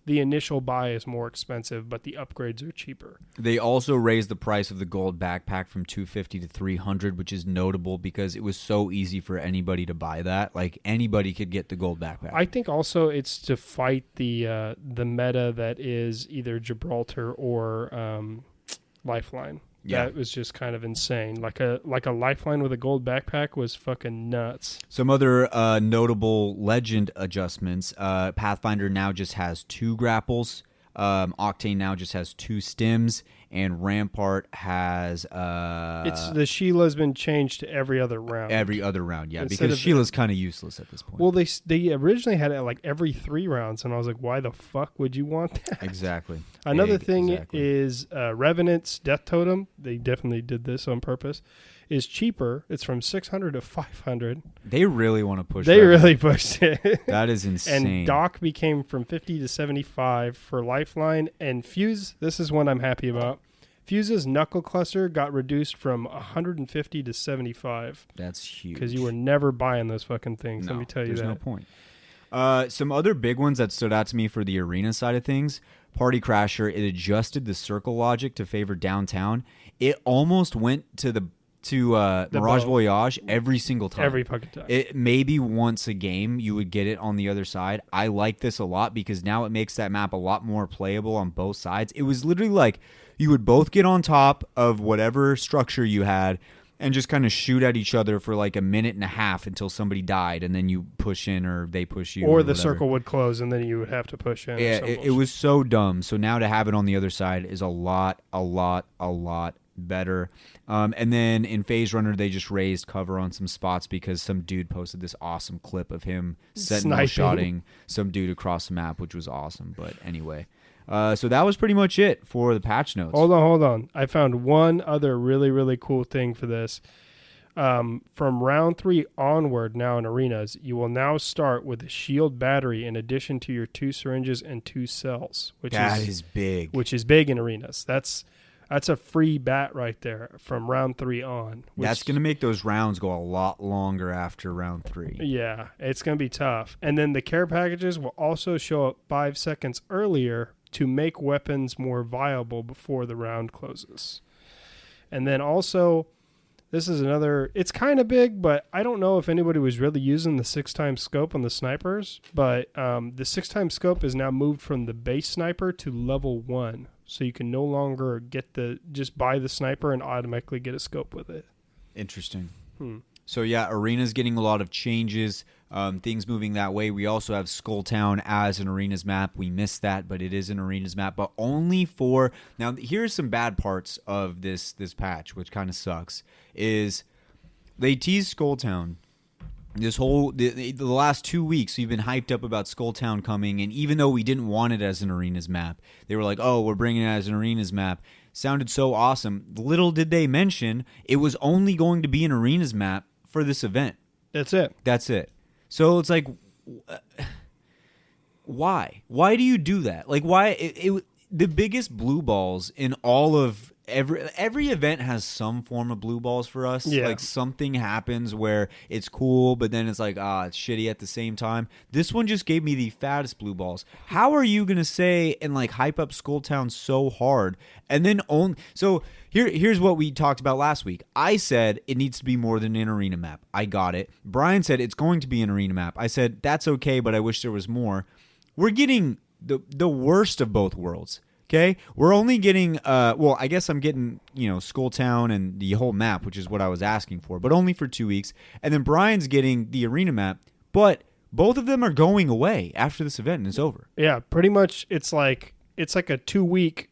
the initial buy is more expensive, but the upgrades are cheaper. They also raised the price of the gold backpack from $250 to $300, which is notable because it was so easy for anybody to buy that. Like anybody could get the gold backpack. I think also it's to fight the meta that is either Gibraltar or Lifeline. Yeah. That was just kind of insane. Like a Lifeline with a gold backpack was fucking nuts. Some other notable legend adjustments. Pathfinder now just has 2 grapples. Octane now just has 2 stims, and Rampart has It's the Sheila's been changed to every other round. every other round, yeah, Instead because of- Sheila's kind of useless at this point. Well, they originally had it like every 3 rounds, and I was like, why the fuck would you want that? Exactly. Another thing Exactly. is Revenant's Death Totem. They definitely did this on purpose. Is cheaper. It's from 600 to 500. They really want to push. They Revenant. really pushed it. That is insane. And Doc became from 50 to 75 for Lifeline. And Fuse, this is one I'm happy about. Fuse's Knuckle Cluster got reduced from 150 to 75 That's huge. because you were never buying those fucking things. No, Let me tell you there's that. no point. Some other big ones that stood out to me for the arena side of things. Party Crasher, it adjusted the circle logic to favor downtown. It almost went to Mirage bow. Voyage every single time. Every fucking time. It maybe once a game you would get it on the other side. I like this a lot because now it makes that map a lot more playable on both sides. It was literally like you would both get on top of whatever structure you had and just kind of shoot at each other for like a minute and a half until somebody died, and then you push in or they push you. or the whatever. circle would close, and then you would have to push in. or Yeah, some it bullshit. was so dumb. So now to have it on the other side is a lot better. And then in Phase Runner, they just raised cover on some spots because some dude posted this awesome clip of him sentinel Sniping. shotting some dude across the map, which was awesome. But anyway, so that was pretty much it for the patch notes. Hold on. I found one other really, really cool thing for this. From round 3 onward now in arenas, you will now start with a shield battery in addition to your 2 syringes and 2 cells, which That is is big. which is big in arenas. That's a free bat right there from round 3 on. That's going to make those rounds go a lot longer after round 3. Yeah, it's going to be tough. And then the care packages will also show up 5 seconds earlier to make weapons more viable before the round closes. And then also, this is another, it's kind of big, but I don't know if anybody was really using the 6x scope on the snipers, but the 6x scope is now moved from the base sniper to level 1. So you can no longer just buy the sniper and automatically get a scope with it. Interesting. So yeah, Arena's getting a lot of changes, things moving that way. We also have Skulltown as an Arenas map. We missed that, but it is an Arenas map, but only for... Now, here's some bad parts of this patch, which kind of sucks, is they teased Skulltown. This whole... The last 2 weeks, we've been hyped up about Skulltown coming, and even though we didn't want it as an Arenas map, they were like, oh, we're bringing it as an Arenas map. Sounded so awesome. Little did they mention, it was only going to be an Arenas map for this event. That's it. That's it. So it's like, why? Why do you do that? Like, why? the biggest blue balls in all of every event has some form of blue balls for us. Yeah. Like something happens where it's cool, but then it's like, it's shitty at the same time. This one just gave me the fattest blue balls. How are you gonna say and like hype up Skulltown so hard and then here's what we talked about last week. I said it needs to be more than an arena map. I got it. Brian said it's going to be an arena map. I said that's okay, but I wish there was more. We're getting the worst of both worlds. Okay, we're only getting, I guess I'm getting, Skulltown and the whole map, which is what I was asking for, but only for 2 weeks. And then Brian's getting the arena map, but both of them are going away after this event and it's over. Yeah, pretty much. It's like a 2-week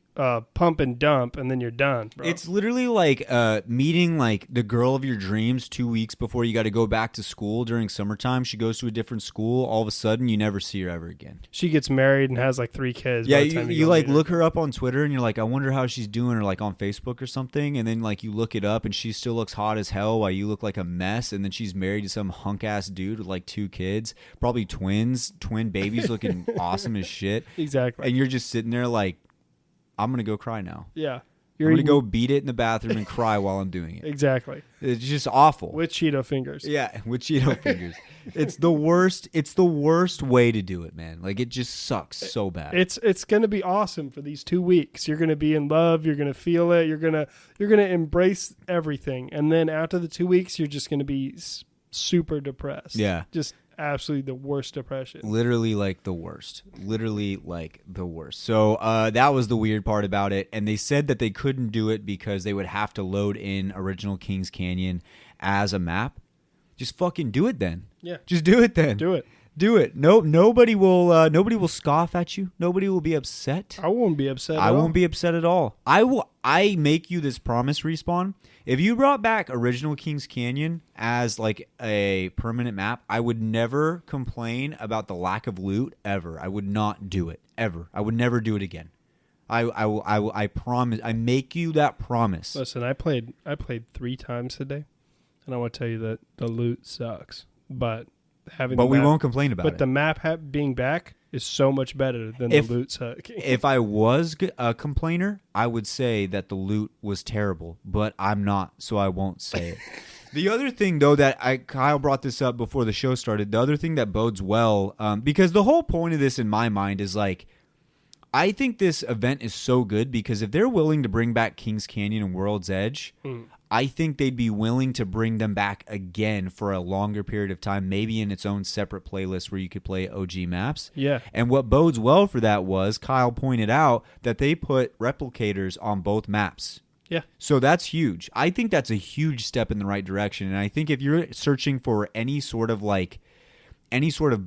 pump and dump, and then you're done, bro. It's literally like meeting like the girl of your dreams 2 weeks before you got to go back to school during summertime. She goes to a different school. All of a sudden, you never see her ever again. She gets married and has like 3 kids. Yeah, by the time you go like meet her. look her up on Twitter and you're like, I wonder how she's doing, or like on Facebook or something. And then like you look it up and she still looks hot as hell while you look like a mess. And then she's married to some hunk ass dude with like 2 kids, probably twin babies, looking awesome as shit. Exactly. And you're just sitting there like, I'm gonna go cry now. Yeah. I'm gonna go beat it in the bathroom and cry while I'm doing it. Exactly. It's just awful. With Cheeto fingers. Yeah, with Cheeto fingers. It's the worst. It's the worst way to do it, man. Like it just sucks so bad. It's gonna be awesome for these 2 weeks. You're gonna be in love. You're gonna feel it. You're gonna embrace everything. And then after the 2 weeks, you're just gonna be super depressed. Yeah. Just absolutely the worst depression. Literally like the worst. So that was the weird part about it. And they said that they couldn't do it because they would have to load in original Kings Canyon as a map. Just fucking do it then. Yeah. Just do it then. Do it. Do it. No, nobody will scoff at you. Nobody will be upset. I won't be upset. I won't be upset at all. I make you this promise, Respawn. If you brought back original Kings Canyon as like a permanent map, I would never complain about the lack of loot ever. I would not do it ever. I would never do it again. I promise. I make you that promise. Listen, I played 3 times today, and I want to tell you that the loot sucks. But we won't complain about it. But the map being back is so much better than the loot suck. If I was a complainer, I would say that the loot was terrible, but I'm not, so I won't say it. The other thing, though, that Kyle brought this up before the show started, the other thing that bodes well, because the whole point of this in my mind is like, I think this event is so good because if they're willing to bring back Kings Canyon and World's Edge, I think they'd be willing to bring them back again for a longer period of time, maybe in its own separate playlist where you could play OG maps. Yeah. And what bodes well for that was Kyle pointed out that they put replicators on both maps. Yeah. So that's huge. I think that's a huge step in the right direction. And I think if you're searching for any sort of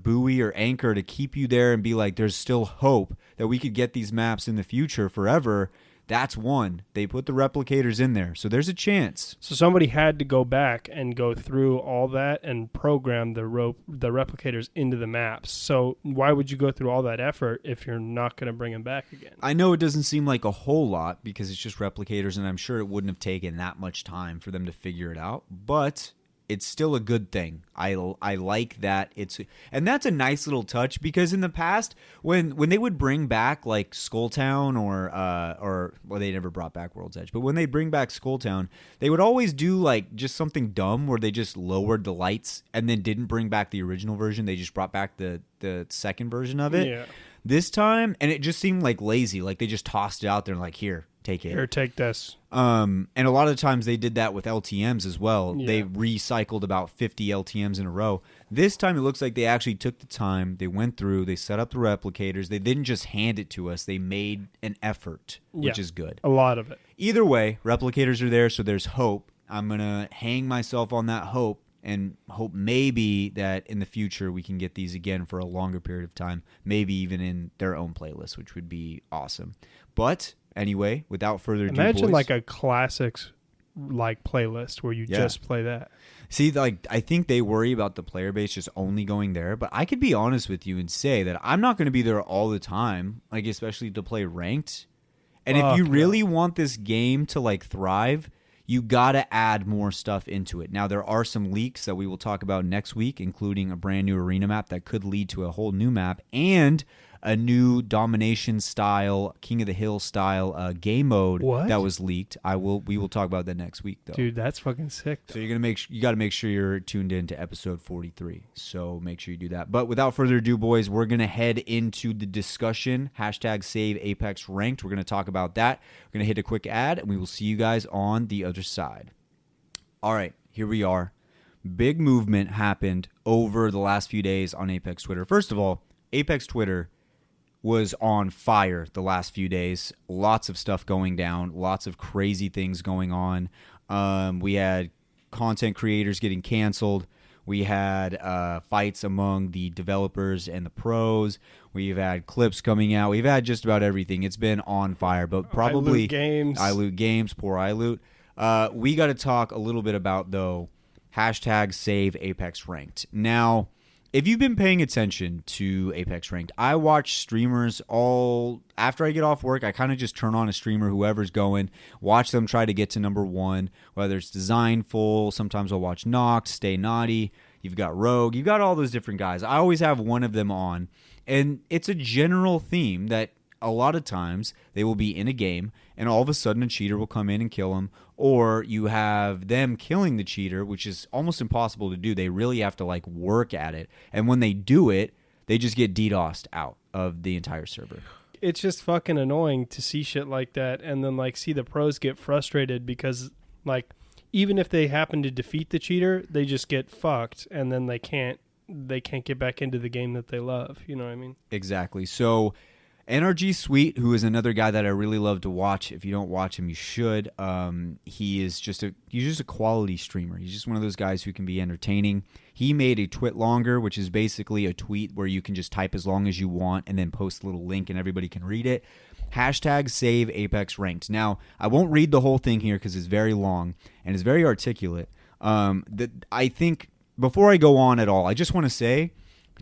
buoy or anchor to keep you there and be like, there's still hope that we could get these maps in the future forever, that's one. They put the replicators in there. So there's a chance. So somebody had to go back and go through all that and program the replicators into the maps. So why would you go through all that effort if you're not going to bring them back again? I know it doesn't seem like a whole lot because it's just replicators, and I'm sure it wouldn't have taken that much time for them to figure it out. But it's still a good thing. I like that and that's a nice little touch because in the past when they would bring back like Skulltown or they never brought back World's Edge, but when they bring back Skulltown, they would always do like just something dumb where they just lowered the lights and then didn't bring back the original version. They just brought back the second version of it. Yeah. This time, and it just seemed like lazy, like they just tossed it out there and like, here, take it. Here, take this. And a lot of times they did that with LTMs as well. Yeah. They recycled about 50 LTMs in a row. This time it looks like they actually took the time. They went through. They set up the replicators. They didn't just hand it to us. They made an effort, which is good. A lot of it. Either way, replicators are there, so there's hope. I'm going to hang myself on that hope and hope maybe that in the future we can get these again for a longer period of time, maybe even in their own playlist, which would be awesome. But anyway, without further ado, imagine boys, like a classics like playlist where you just play that. See, like I think they worry about the player base just only going there, but I could be honest with you and say that I'm not going to be there all the time, like especially to play ranked. And if you really want this game to like thrive, you got to add more stuff into it. Now, there are some leaks that we will talk about next week, including a brand new arena map that could lead to a whole new map and a new domination style, King of the Hill style game mode that was leaked. We will talk about that next week, though. Dude, that's fucking sick. Though. So you got to make sure you're tuned in to episode 43. So make sure you do that. But without further ado, boys, we're gonna head into the discussion. Hashtag Save Apex Ranked. We're gonna talk about that. We're gonna hit a quick ad, and we will see you guys on the other side. All right, here we are. Big movement happened over the last few days on Apex Twitter. First of all, Apex Twitter was on fire the last few days. Lots of stuff going down. Lots of crazy things going on. We had content creators getting canceled. We had fights among the developers and the pros. We've had clips coming out. We've had just about everything. It's been on fire, but probably iLoot Games, poor iLoot. We got to talk a little bit about, though, hashtag Save Apex Ranked. Now, if you've been paying attention to Apex Ranked, I watch streamers all after I get off work. I kind of just turn on a streamer, whoever's going, watch them try to get to number one, whether it's Designful. Sometimes I'll watch Nox, Stay Naughty. You've got Rogue. You've got all those different guys. I always have one of them on, and it's a general theme that a lot of times they will be in a game and all of a sudden a cheater will come in and kill them, or you have them killing the cheater, which is almost impossible to do. They really have to work at it, and when they do it, they just get DDoSed out of the entire server. It's just fucking annoying to see shit like that, and then see the pros get frustrated because even if they happen to defeat the cheater, they just get fucked, and then they can't get back into the game that they love. You know what I mean? Exactly. So NRG Sweet, who is another guy that I really love to watch. If you don't watch him, you should. He's just a quality streamer. He's just one of those guys who can be entertaining. He made a Twit Longer, which is basically a tweet where you can just type as long as you want and then post a little link and everybody can read it. Hashtag Save Apex Ranked. Now, I won't read the whole thing here because it's very long and it's very articulate. I think before I go on at all, I just want to say,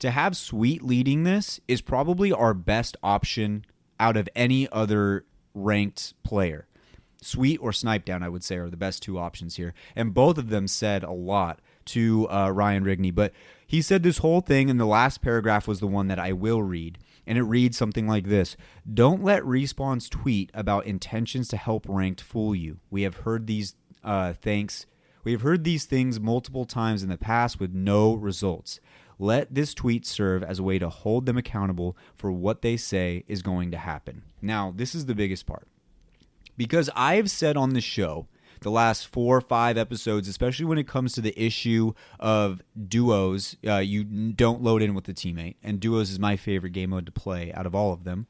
to have Sweet leading this is probably our best option out of any other ranked player. Sweet or Snipedown, I would say, are the best two options here. And both of them said a lot to Ryan Rigney. But he said this whole thing, and the last paragraph was the one that I will read. And it reads something like this: "Don't let Respawn's tweet about intentions to help ranked fool you. We have heard these We have heard these things multiple times in the past with no results. Let this tweet serve as a way to hold them accountable for what they say is going to happen." Now, this is the biggest part. Because I've said on the show the last 4 or 5 episodes, especially when it comes to the issue of duos, you don't load in with a teammate. And duos is my favorite game mode to play out of all of them.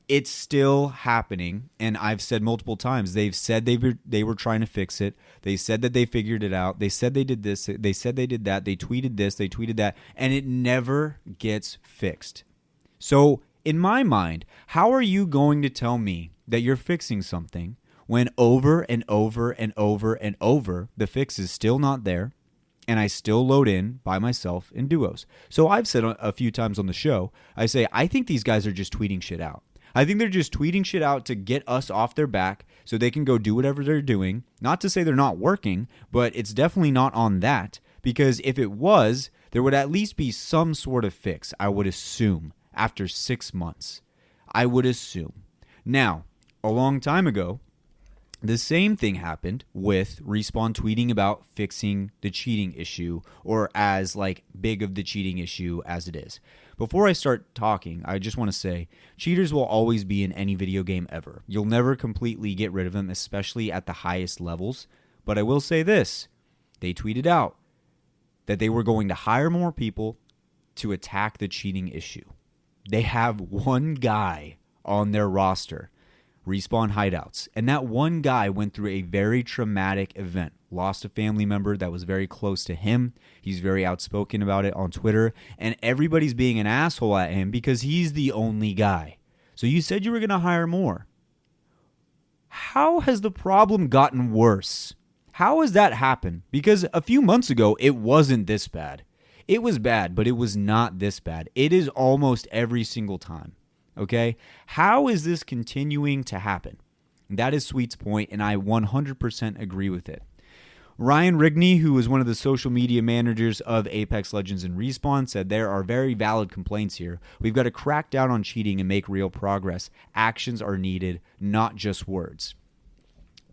It's still happening, and I've said multiple times, they've said they were trying to fix it. They said that they figured it out. They said they did this. They said they did that. They tweeted this. They tweeted that, and it never gets fixed. So in my mind, how are you going to tell me that you're fixing something when over and over and over and over the fix is still not there, and I still load in by myself in duos? So I've said a few times on the show, I say, I think these guys are just tweeting shit out. I think they're just tweeting shit out to get us off their back so they can go do whatever they're doing. Not to say they're not working, but it's definitely not on that, because if it was, there would at least be some sort of fix, I would assume, after 6 months. I would assume. Now, a long time ago, the same thing happened with Respawn tweeting about fixing the cheating issue, or as big of the cheating issue as it is. Before I start talking, I just want to say, cheaters will always be in any video game ever. You'll never completely get rid of them, especially at the highest levels. But I will say this: they tweeted out that they were going to hire more people to attack the cheating issue. They have one guy on their roster, Respawn Hideouts, and that one guy went through a very traumatic event. Lost a family member that was very close to him. He's very outspoken about it on Twitter, and everybody's being an asshole at him because he's the only guy. So you said you were going to hire more. How has the problem gotten worse? How has that happened? Because a few months ago, it wasn't this bad. It was bad, but it was not this bad. It is almost every single time. Okay? How is this continuing to happen? That is Sweet's point, and I 100% agree with it. Ryan Rigney, who is one of the social media managers of Apex Legends and Respawn, said there are very valid complaints here. We've got to crack down on cheating and make real progress. Actions are needed, not just words.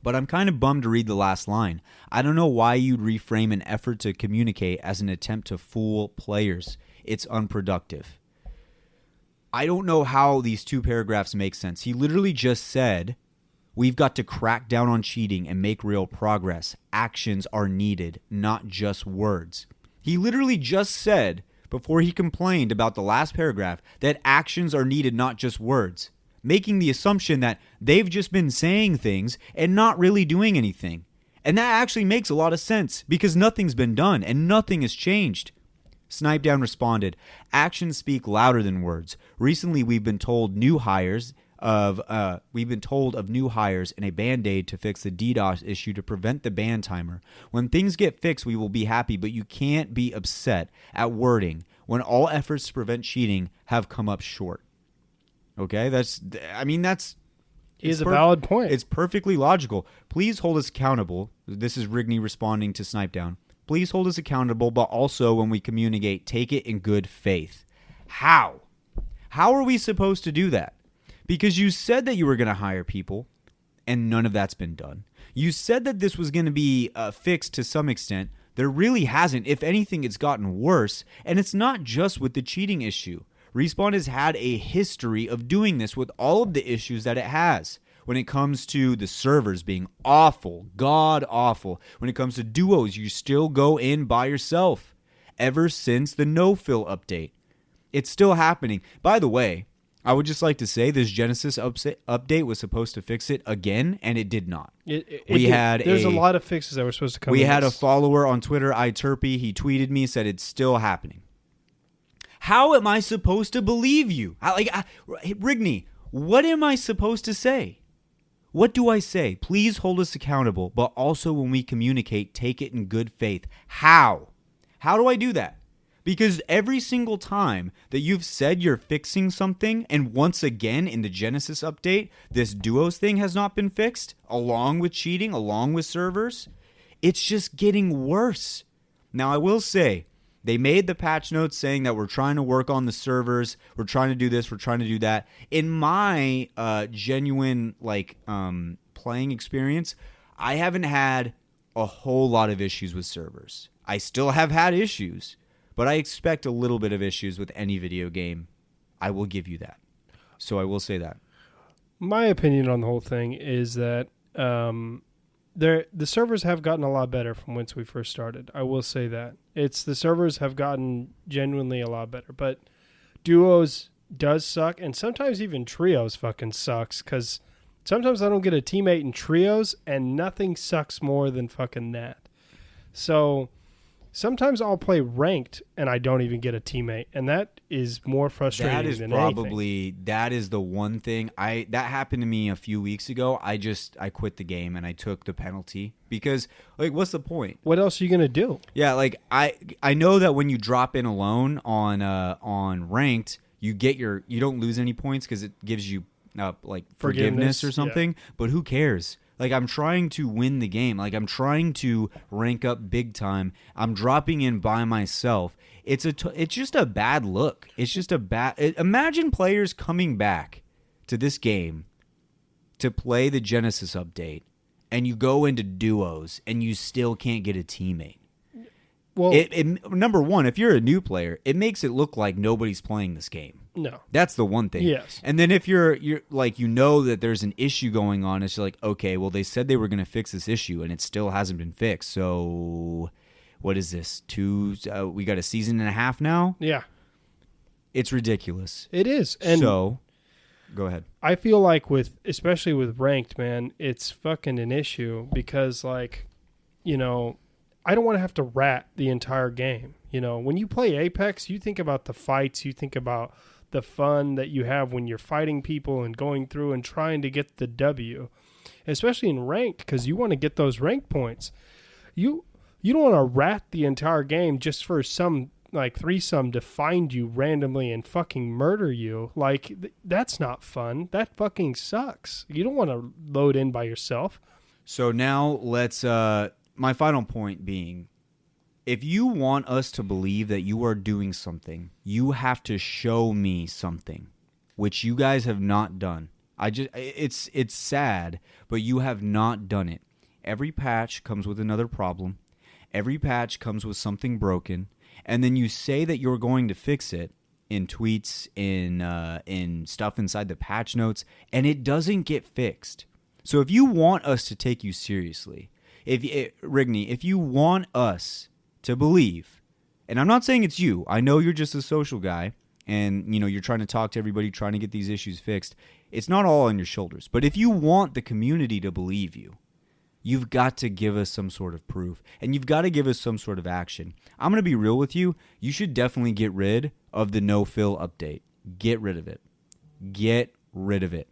But I'm kind of bummed to read the last line. I don't know why you'd reframe an effort to communicate as an attempt to fool players. It's unproductive. I don't know how these two paragraphs make sense. He literally just said, we've got to crack down on cheating and make real progress. Actions are needed, not just words. He literally just said, before he complained about the last paragraph, that actions are needed, not just words, making the assumption that they've just been saying things and not really doing anything. And that actually makes a lot of sense because nothing's been done and nothing has changed. Snipedown responded, actions speak louder than words. Recently, we've been told of new hires and a Band-Aid to fix the DDoS issue to prevent the ban timer. When things get fixed, we will be happy, but you can't be upset at wording when all efforts to prevent cheating have come up short. Okay, He has a valid point. It's perfectly logical. Please hold us accountable. This is Rigney responding to Snipedown. Please hold us accountable, but also when we communicate, take it in good faith. How? How are we supposed to do that? Because you said that you were going to hire people, and none of that's been done. You said that this was going to be fixed to some extent. There really hasn't. If anything, it's gotten worse. And it's not just with the cheating issue. Respawn has had a history of doing this with all of the issues that it has. When it comes to the servers being awful, god awful. When it comes to duos, you still go in by yourself. Ever since the no-fill update. It's still happening. By the way, I would just like to say this Genesis update was supposed to fix it again, and it did not. There's a lot of fixes that were supposed to come. We had a follower on Twitter, iTurpy. He tweeted me, said it's still happening. How am I supposed to believe you? Rigney, what am I supposed to say? What do I say? Please hold us accountable, but also when we communicate, take it in good faith. How? How do I do that? Because every single time that you've said you're fixing something, and once again in the Genesis update, this duos thing has not been fixed, along with cheating, along with servers, it's just getting worse. Now, I will say, they made the patch notes saying that we're trying to work on the servers, we're trying to do this, we're trying to do that. In my genuine playing experience, I haven't had a whole lot of issues with servers. I still have had issues, but I expect a little bit of issues with any video game. I will give you that. So I will say that. My opinion on the whole thing is that the servers have gotten a lot better from whence we first started. I will say that. The servers have gotten genuinely a lot better. But duos does suck, and sometimes even trios fucking sucks, because sometimes I don't get a teammate in trios, and nothing sucks more than fucking that. So sometimes I'll play ranked, and I don't even get a teammate, and that is more frustrating than anything. That is the one thing. That happened to me a few weeks ago. I quit the game, and I took the penalty. Because, what's the point? What else are you going to do? Yeah, I know that when you drop in alone on ranked, you don't lose any points because it gives you forgiveness or something. Yeah. But who cares? I'm trying to win the game. I'm trying to rank up big time. I'm dropping in by myself. It's just a bad look. It's just a bad. Imagine players coming back to this game to play the Genesis update, and you go into duos and you still can't get a teammate. Well, number one, if you're a new player, it makes it look like nobody's playing this game. No. That's the one thing. Yes. And then if you're that there's an issue going on, it's like, okay, well, they said they were going to fix this issue and it still hasn't been fixed. So what is this? We got a season and a half now? Yeah. It's ridiculous. It is. And so go ahead. I feel like especially with ranked, man, it's fucking an issue because I don't want to have to rat the entire game. When you play Apex, you think about the fights, you think about the fun that you have when you're fighting people and going through and trying to get the W, especially in ranked, because you want to get those rank points. You don't want to rat the entire game just for some threesome to find you randomly and fucking murder you. That's not fun. That fucking sucks. You don't want to load in by yourself. So now let's my final point being, if you want us to believe that you are doing something, you have to show me something, which you guys have not done. It's sad, but you have not done it. Every patch comes with another problem. Every patch comes with something broken, and then you say that you're going to fix it in tweets, in stuff inside the patch notes, and it doesn't get fixed. So if you want us to take you seriously, Rigney, if you want us to believe, and I'm not saying it's you, I know you're just a social guy, and you're trying to talk to everybody, trying to get these issues fixed. It's not all on your shoulders. But if you want the community to believe you, you've got to give us some sort of proof, and you've got to give us some sort of action. I'm going to be real with you. You should definitely get rid of the no-fill update. Get rid of it. Get rid of it.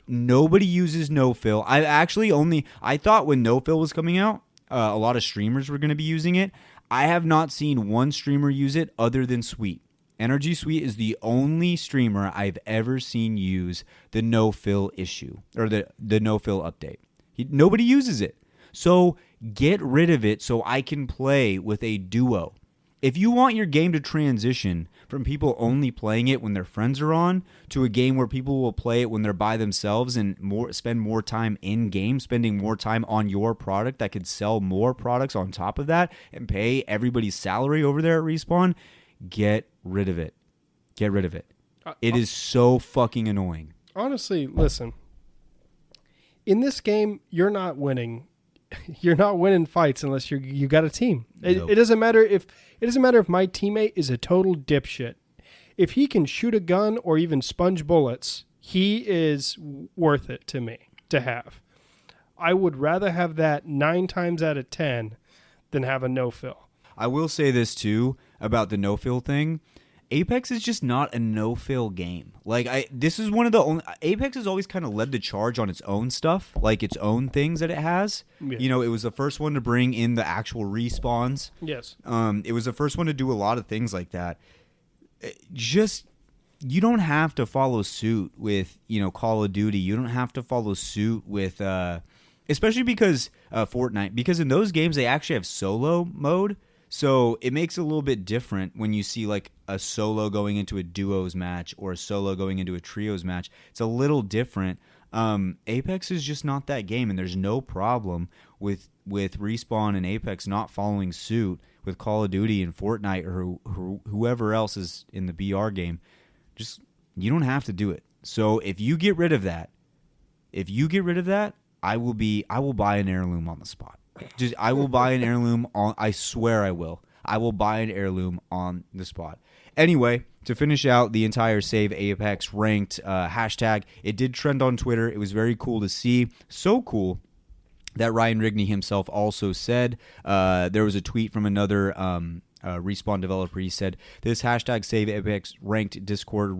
Nobody uses no-fill. I thought when no-fill was coming out, a lot of streamers were going to be using it. I have not seen one streamer use it other than Sweet. Energy Sweet is the only streamer I've ever seen use the no-fill issue, or the no-fill update. Nobody uses it. So get rid of it so I can play with a duo. If you want your game to transition from people only playing it when their friends are on to a game where people will play it when they're by themselves and spend more time in game, spending more time on your product that could sell more products on top of that and pay everybody's salary over there at Respawn, get rid of it. Get rid of it. It is so fucking annoying. Honestly, listen. In this game, you're not winning. You're not winning fights unless you got a team. Nope. It doesn't matter if my teammate is a total dipshit. If he can shoot a gun or even sponge bullets, he is worth it to me to have. I would rather have that 9 times out of 10 than have a no-fill. I will say this too about the no-fill thing. Apex is just not a no-fill game. This is one of the only... Apex has always kind of led the charge on its own stuff, like its own things that it has. Yeah. It was the first one to bring in the actual respawns. Yes. It was the first one to do a lot of things like that. You don't have to follow suit with, Call of Duty. You don't have to follow suit with... especially because Fortnite. Because in those games, they actually have solo mode. So it makes it a little bit different when you see like a solo going into a duos match or a solo going into a trios match. It's a little different. Apex is just not that game, and there's no problem with Respawn and Apex not following suit with Call of Duty and Fortnite or whoever else is in the BR game. Just, you don't have to do it. So if you get rid of that, I will buy an heirloom on the spot. I will buy an heirloom I swear I will. I will buy an heirloom on the spot. Anyway, to finish out the entire Save Apex ranked hashtag, it did trend on Twitter. It was very cool to see. So cool that Ryan Rigney himself also said, there was a tweet from another Respawn developer. He said, "This hashtag Save Apex ranked discourse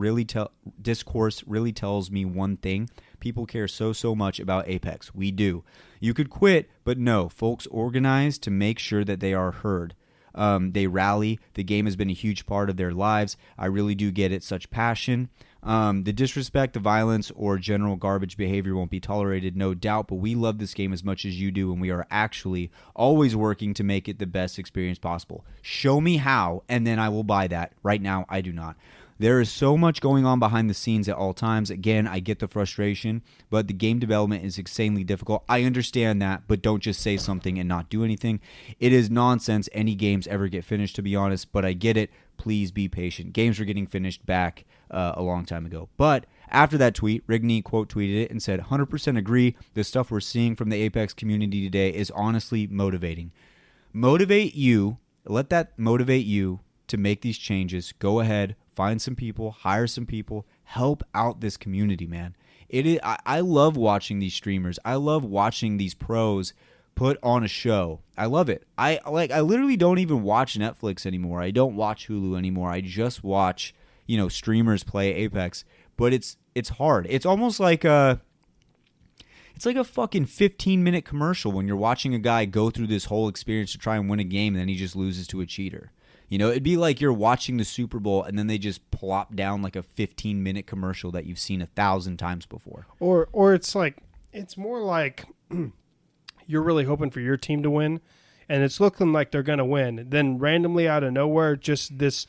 really tells me one thing. People care so much about Apex. We do. You could quit, but no, folks organize to make sure that they are heard. They rally. The game has been a huge part of their lives. I really do get it. Such passion. The disrespect, the violence, or general garbage behavior won't be tolerated, no doubt, but we love this game as much as you do, and we are actually always working to make it the best experience possible. Show me how, and then I will buy that. Right now, I do not. There is so much going on behind the scenes at all times. Again, I get the frustration, but the game development is insanely difficult. I understand that, but don't just say something and not do anything. It is nonsense any games ever get finished, to be honest, but I get it. Please be patient. Games were getting finished back a long time ago. But after that tweet, Rigney quote tweeted it and said, 100% agree. The stuff we're seeing from the Apex community today is honestly motivating. Motivate you. Let that motivate you to make these changes. Go ahead. Find some people, hire some people, help out this community, man. I love watching these streamers. I love watching these pros put on a show. I love it. I literally don't even watch Netflix anymore. I don't watch Hulu anymore. I just watch, streamers play Apex. But it's hard. It's almost like it's like a fucking 15-minute commercial when you're watching a guy go through this whole experience to try and win a game and then he just loses to a cheater. It'd be like you're watching the Super Bowl and then they just plop down like a 15-minute commercial that you've seen 1,000 times before. Or it's more like you're really hoping for your team to win, and it's looking like they're going to win. Then randomly out of nowhere, just this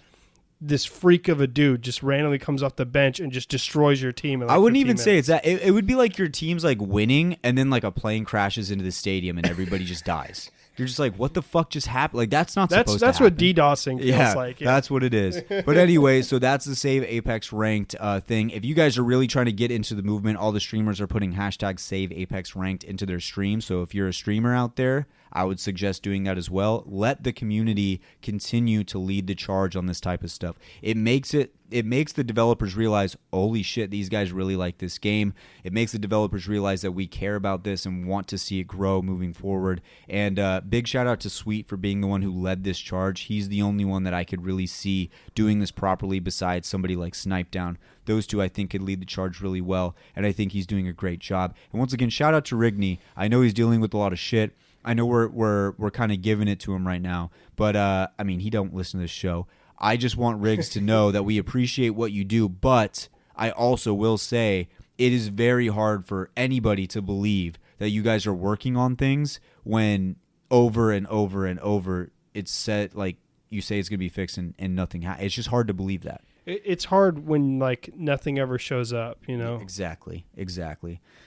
freak of a dude just randomly comes off the bench and just destroys your team. In like I wouldn't 15 even say minutes. it's that. It would be like your team's like winning, and then like a plane crashes into the stadium, and everybody just dies. You're just like, what the fuck just happened? Like that's not supposed to happen. That's what DDoSing feels Yeah, like. that's what it is. But anyway, so that's the Save Apex Ranked thing. If you guys are really trying to get into the movement, all the streamers are putting hashtag Save Apex Ranked into their stream. So if you're a streamer out there, I would suggest doing that as well. Let the community continue to lead the charge on this type of stuff. It makes the developers realize, holy shit, these guys really like this game. It makes the developers realize that we care about this and want to see it grow moving forward. And big shout out to Sweet for being the one who led this charge. He's the only one that I could really see doing this properly besides somebody like Snipedown. Those two, I think, could lead the charge really well, and I think he's doing a great job. And once again, shout out to Rigney. I know he's dealing with a lot of shit. I know we're kind of giving it to him right now, but I mean, he don't listen to this show. I just want Riggs to know that we appreciate what you do, but I also will say it is very hard for anybody to believe that you guys are working on things when over and over and over it's said, like, you say it's going to be fixed and nothing it's just hard to believe that. It's hard when like nothing ever shows up, you know? Exactly.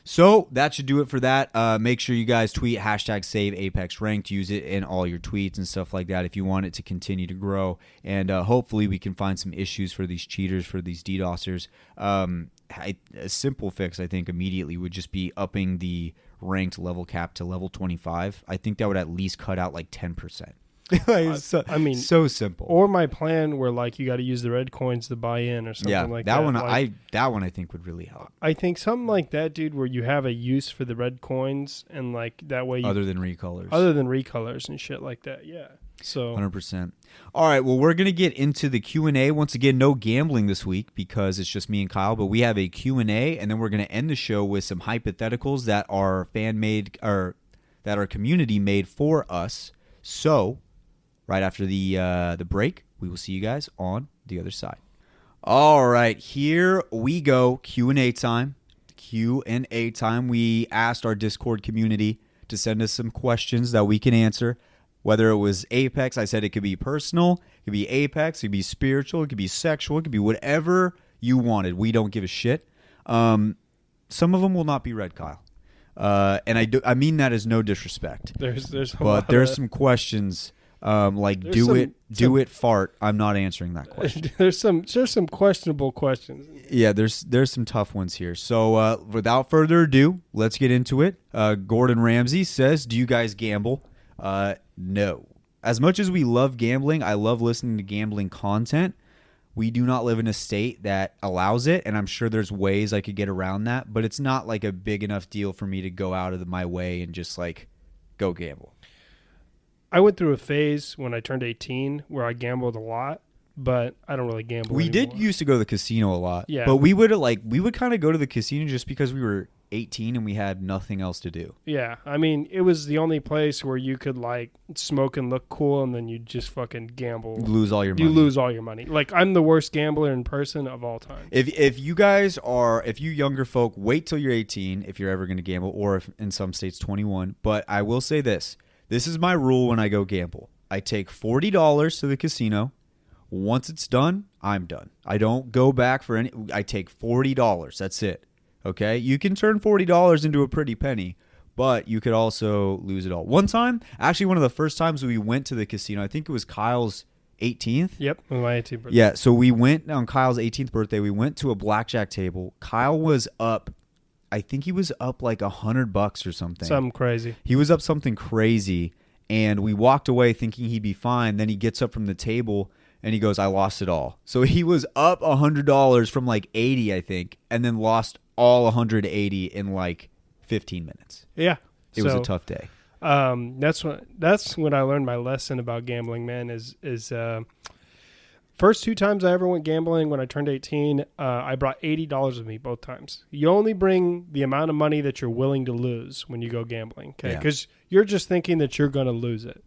So that should do it for that. Make sure you guys tweet hashtag Save Apex Ranked. Use it in all your tweets and stuff like that if you want it to continue to grow. And hopefully we can find some issues for these cheaters, for these DDoSers. A simple fix, I think, immediately would just be upping the ranked level cap to level 25. I think that would at least cut out like 10%. I mean, so simple. Or my plan where like you got to use the red coins to buy in or something like that. That one I think would really help. I think something like that, dude, where you have a use for the red coins and like that way. Other than recolors and shit like that. Yeah. So 100%. All right. Well, we're gonna get into the Q&A once again. No gambling this week because it's just me and Kyle. But we have a Q&A, and then we're gonna end the show with some hypotheticals that are fan made or that are community made for us. So. Right after the break, we will see you guys on the other side. All right, here we go. Q&A time. Q&A time. We asked our Discord community to send us some questions that we can answer. Whether it was Apex, I said it could be personal, it could be Apex, it could be spiritual, it could be sexual, it could be whatever you wanted. We don't give a shit. Some of them will not be read, Kyle. And I mean that as no disrespect. There's some questions. Do it fart. I'm not answering that question. There's some questionable questions. Yeah, there's some tough ones here. So without further ado, let's get into it. Gordon Ramsay says, "Do you guys gamble?" No. As much as we love gambling, I love listening to gambling content. We do not live in a state that allows it, and I'm sure there's ways I could get around that, but it's not like a big enough deal for me to go out of my way and just like go gamble. I went through a phase when I turned 18 where I gambled a lot, but I don't really gamble We anymore. did used to go to the casino a lot. Yeah. But we would kind of go to the casino just because we were 18 and we had nothing else to do. Yeah. I mean, it was the only place where you could like smoke and look cool and then you just fucking gamble. You lose all your money. You lose all your money. Like, I'm the worst gambler in person of all time. If you younger folk, wait till you're 18 if you're ever going to gamble, or if in some states 21. But I will say this. This is my rule when I go gamble. I take $40 to the casino. Once it's done, I'm done. I don't go back for any. I take $40. That's it. Okay? You can turn $40 into a pretty penny, but you could also lose it all. One time, actually one of the first times we went to the casino, I think it was Kyle's 18th. Yep, my 18th birthday. Yeah, so we went on Kyle's 18th birthday. We went to a blackjack table. Kyle was up. I think he was up like $100 or something. Something crazy. He was up something crazy, and we walked away thinking he'd be fine. Then he gets up from the table, and he goes, "I lost it all." So he was up $100 from like 80, I think, and then lost all 180 in like 15 minutes. Yeah. It was a tough day. That's when I learned my lesson about gambling, man, is first two times I ever went gambling when I turned 18, I brought $80 with me both times. You only bring the amount of money that you're willing to lose when you go gambling, okay? Because you're just thinking that you're going to lose it.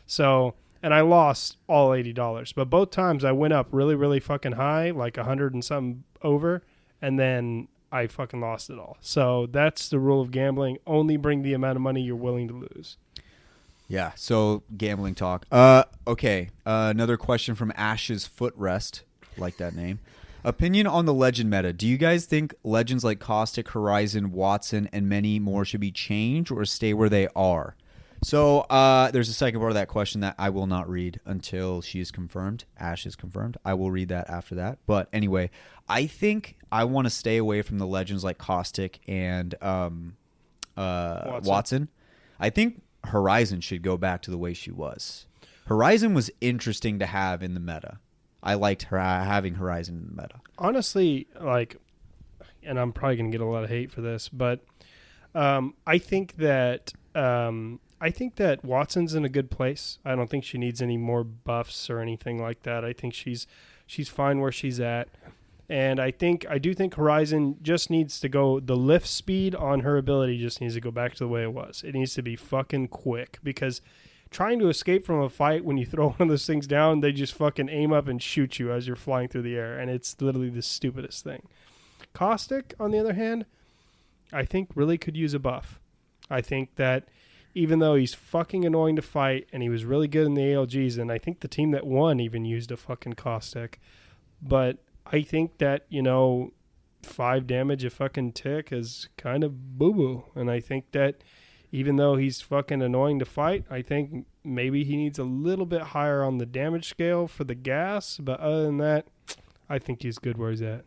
So, and I lost all $80. But both times I went up really, really fucking high, like 100 and something over, and then I fucking lost it all. So that's the rule of gambling. Only bring the amount of money you're willing to lose. Yeah, so gambling talk. Okay. Another question from Ash's Footrest. Like that name. Opinion on the legend meta. Do you guys think legends like Caustic, Horizon, Watson, and many more should be changed or stay where they are? So there's a second part of that question that I will not read until she is confirmed. Ash is confirmed. I will read that after that. But anyway, I think I want to stay away from the legends like Caustic and Watson. I think Horizon should go back to the way she was. Horizon was interesting to have in the meta. I liked her having Horizon in the meta. Honestly, like, and I'm probably going to get a lot of hate for this, but I think that Watson's in a good place. I don't think she needs any more buffs or anything like that. I think she's fine where she's at. And I do think Horizon just needs to go, the lift speed on her ability just needs to go back to the way it was. It needs to be fucking quick, because trying to escape from a fight, when you throw one of those things down, they just fucking aim up and shoot you as you're flying through the air, and it's literally the stupidest thing. Caustic, on the other hand, I think really could use a buff. I think that even though he's fucking annoying to fight, and he was really good in the ALGs, and I think the team that won even used a fucking Caustic, but I think that, 5 damage a fucking tick is kind of boo-boo. And I think that even though he's fucking annoying to fight, I think maybe he needs a little bit higher on the damage scale for the gas. But other than that, I think he's good where he's at.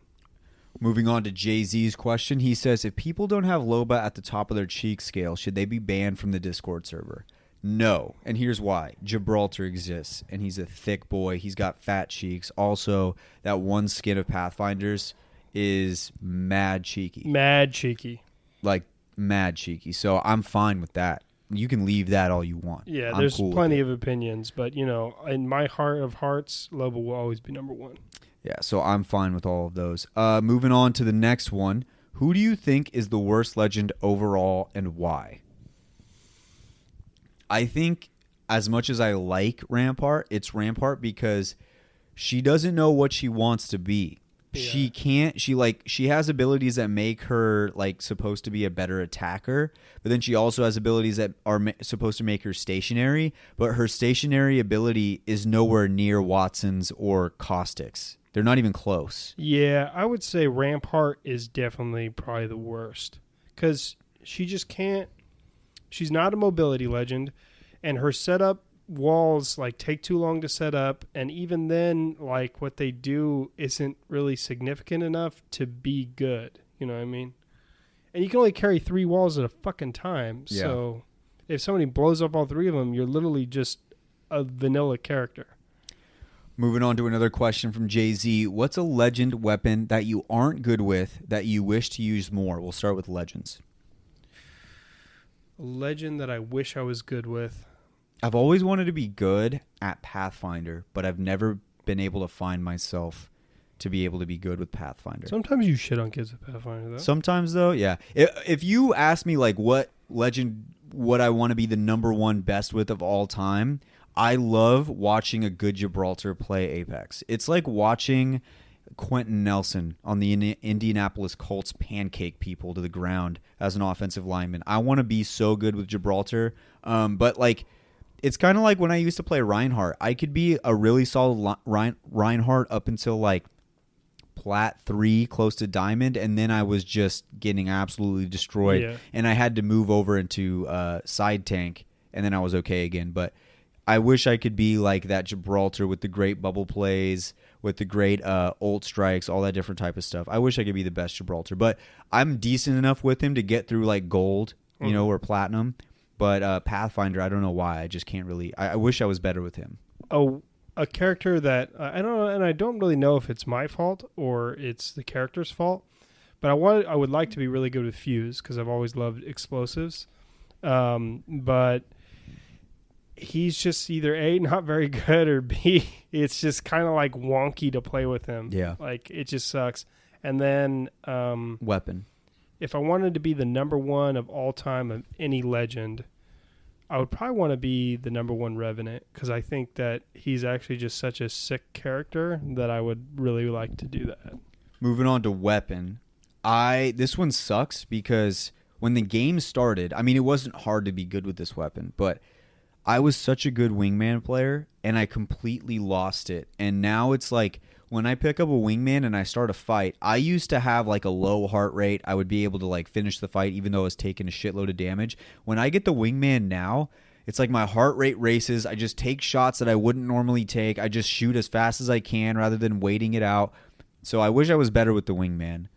Moving on to Jay-Z's question. He says, if people don't have Loba at the top of their cheek scale, should they be banned from the Discord server? No, and here's why. Gibraltar exists, and he's a thick boy. He's got fat cheeks. Also, that one skin of Pathfinder's is mad cheeky. Mad cheeky. Like, mad cheeky. So I'm fine with that. You can leave that all you want. Yeah, I'm there's cool plenty of opinions, but, in my heart of hearts, Loba will always be number one. Yeah, so I'm fine with all of those. Moving on to the next one. Who do you think is the worst legend overall, and why? I think as much as I like Rampart, it's Rampart because she doesn't know what she wants to be. Yeah. She has abilities that make her supposed to be a better attacker, but then she also has abilities that are supposed to make her stationary, but her stationary ability is nowhere near Watson's or Caustic's. They're not even close. Yeah, I would say Rampart is definitely probably the worst because she just can't. She's not a mobility legend, and her setup walls take too long to set up, and even then what they do isn't really significant enough to be good. You know what I mean? And you can only carry 3 walls at a fucking time. Yeah. So if somebody blows up all 3 of them, you're literally just a vanilla character. Moving on to another question from Jay-Z. What's a legend weapon that you aren't good with that you wish to use more? We'll start with legends. A legend that I wish I was good with. I've always wanted to be good at Pathfinder, but I've never been able to find myself to be able to be good with Pathfinder. Sometimes you shit on kids with Pathfinder, though. Sometimes, though, yeah. If you ask me what legend would I want to be the number one best with of all time, I love watching a good Gibraltar play Apex. It's like watching Quentin Nelson on the Indianapolis Colts pancake people to the ground as an offensive lineman. I want to be so good with Gibraltar, but it's kind of like when I used to play Reinhardt. I could be a really solid Reinhardt up until Plat 3, close to Diamond, and then I was just getting absolutely destroyed. Yeah. And I had to move over into side tank, and then I was okay again. But I wish I could be like that Gibraltar with the great bubble plays, with the great ult strikes, all that different type of stuff. I wish I could be the best Gibraltar, but I'm decent enough with him to get through gold, or platinum. But Pathfinder, I don't know why. I just can't really. I wish I was better with him. Oh, a character that I don't know, and I don't really know if it's my fault or it's the character's fault. But I would like to be really good with Fuse because I've always loved explosives. But he's just either A, not very good, or B, it's just kind of wonky to play with him. Yeah. It just sucks. And then weapon. If I wanted to be the number one of all time of any legend, I would probably want to be the number one Revenant because I think that he's actually just such a sick character that I would really like to do that. Moving on to weapon. This one sucks because when the game started, it wasn't hard to be good with this weapon, but I was such a good wingman player, and I completely lost it. And now it's like when I pick up a wingman and I start a fight, I used to have like a low heart rate. I would be able to like finish the fight even though I was taking a shitload of damage. When I get the wingman now, it's like my heart rate races. I just take shots that I wouldn't normally take. I just shoot as fast as I can rather than waiting it out. So I wish I was better with the wingman.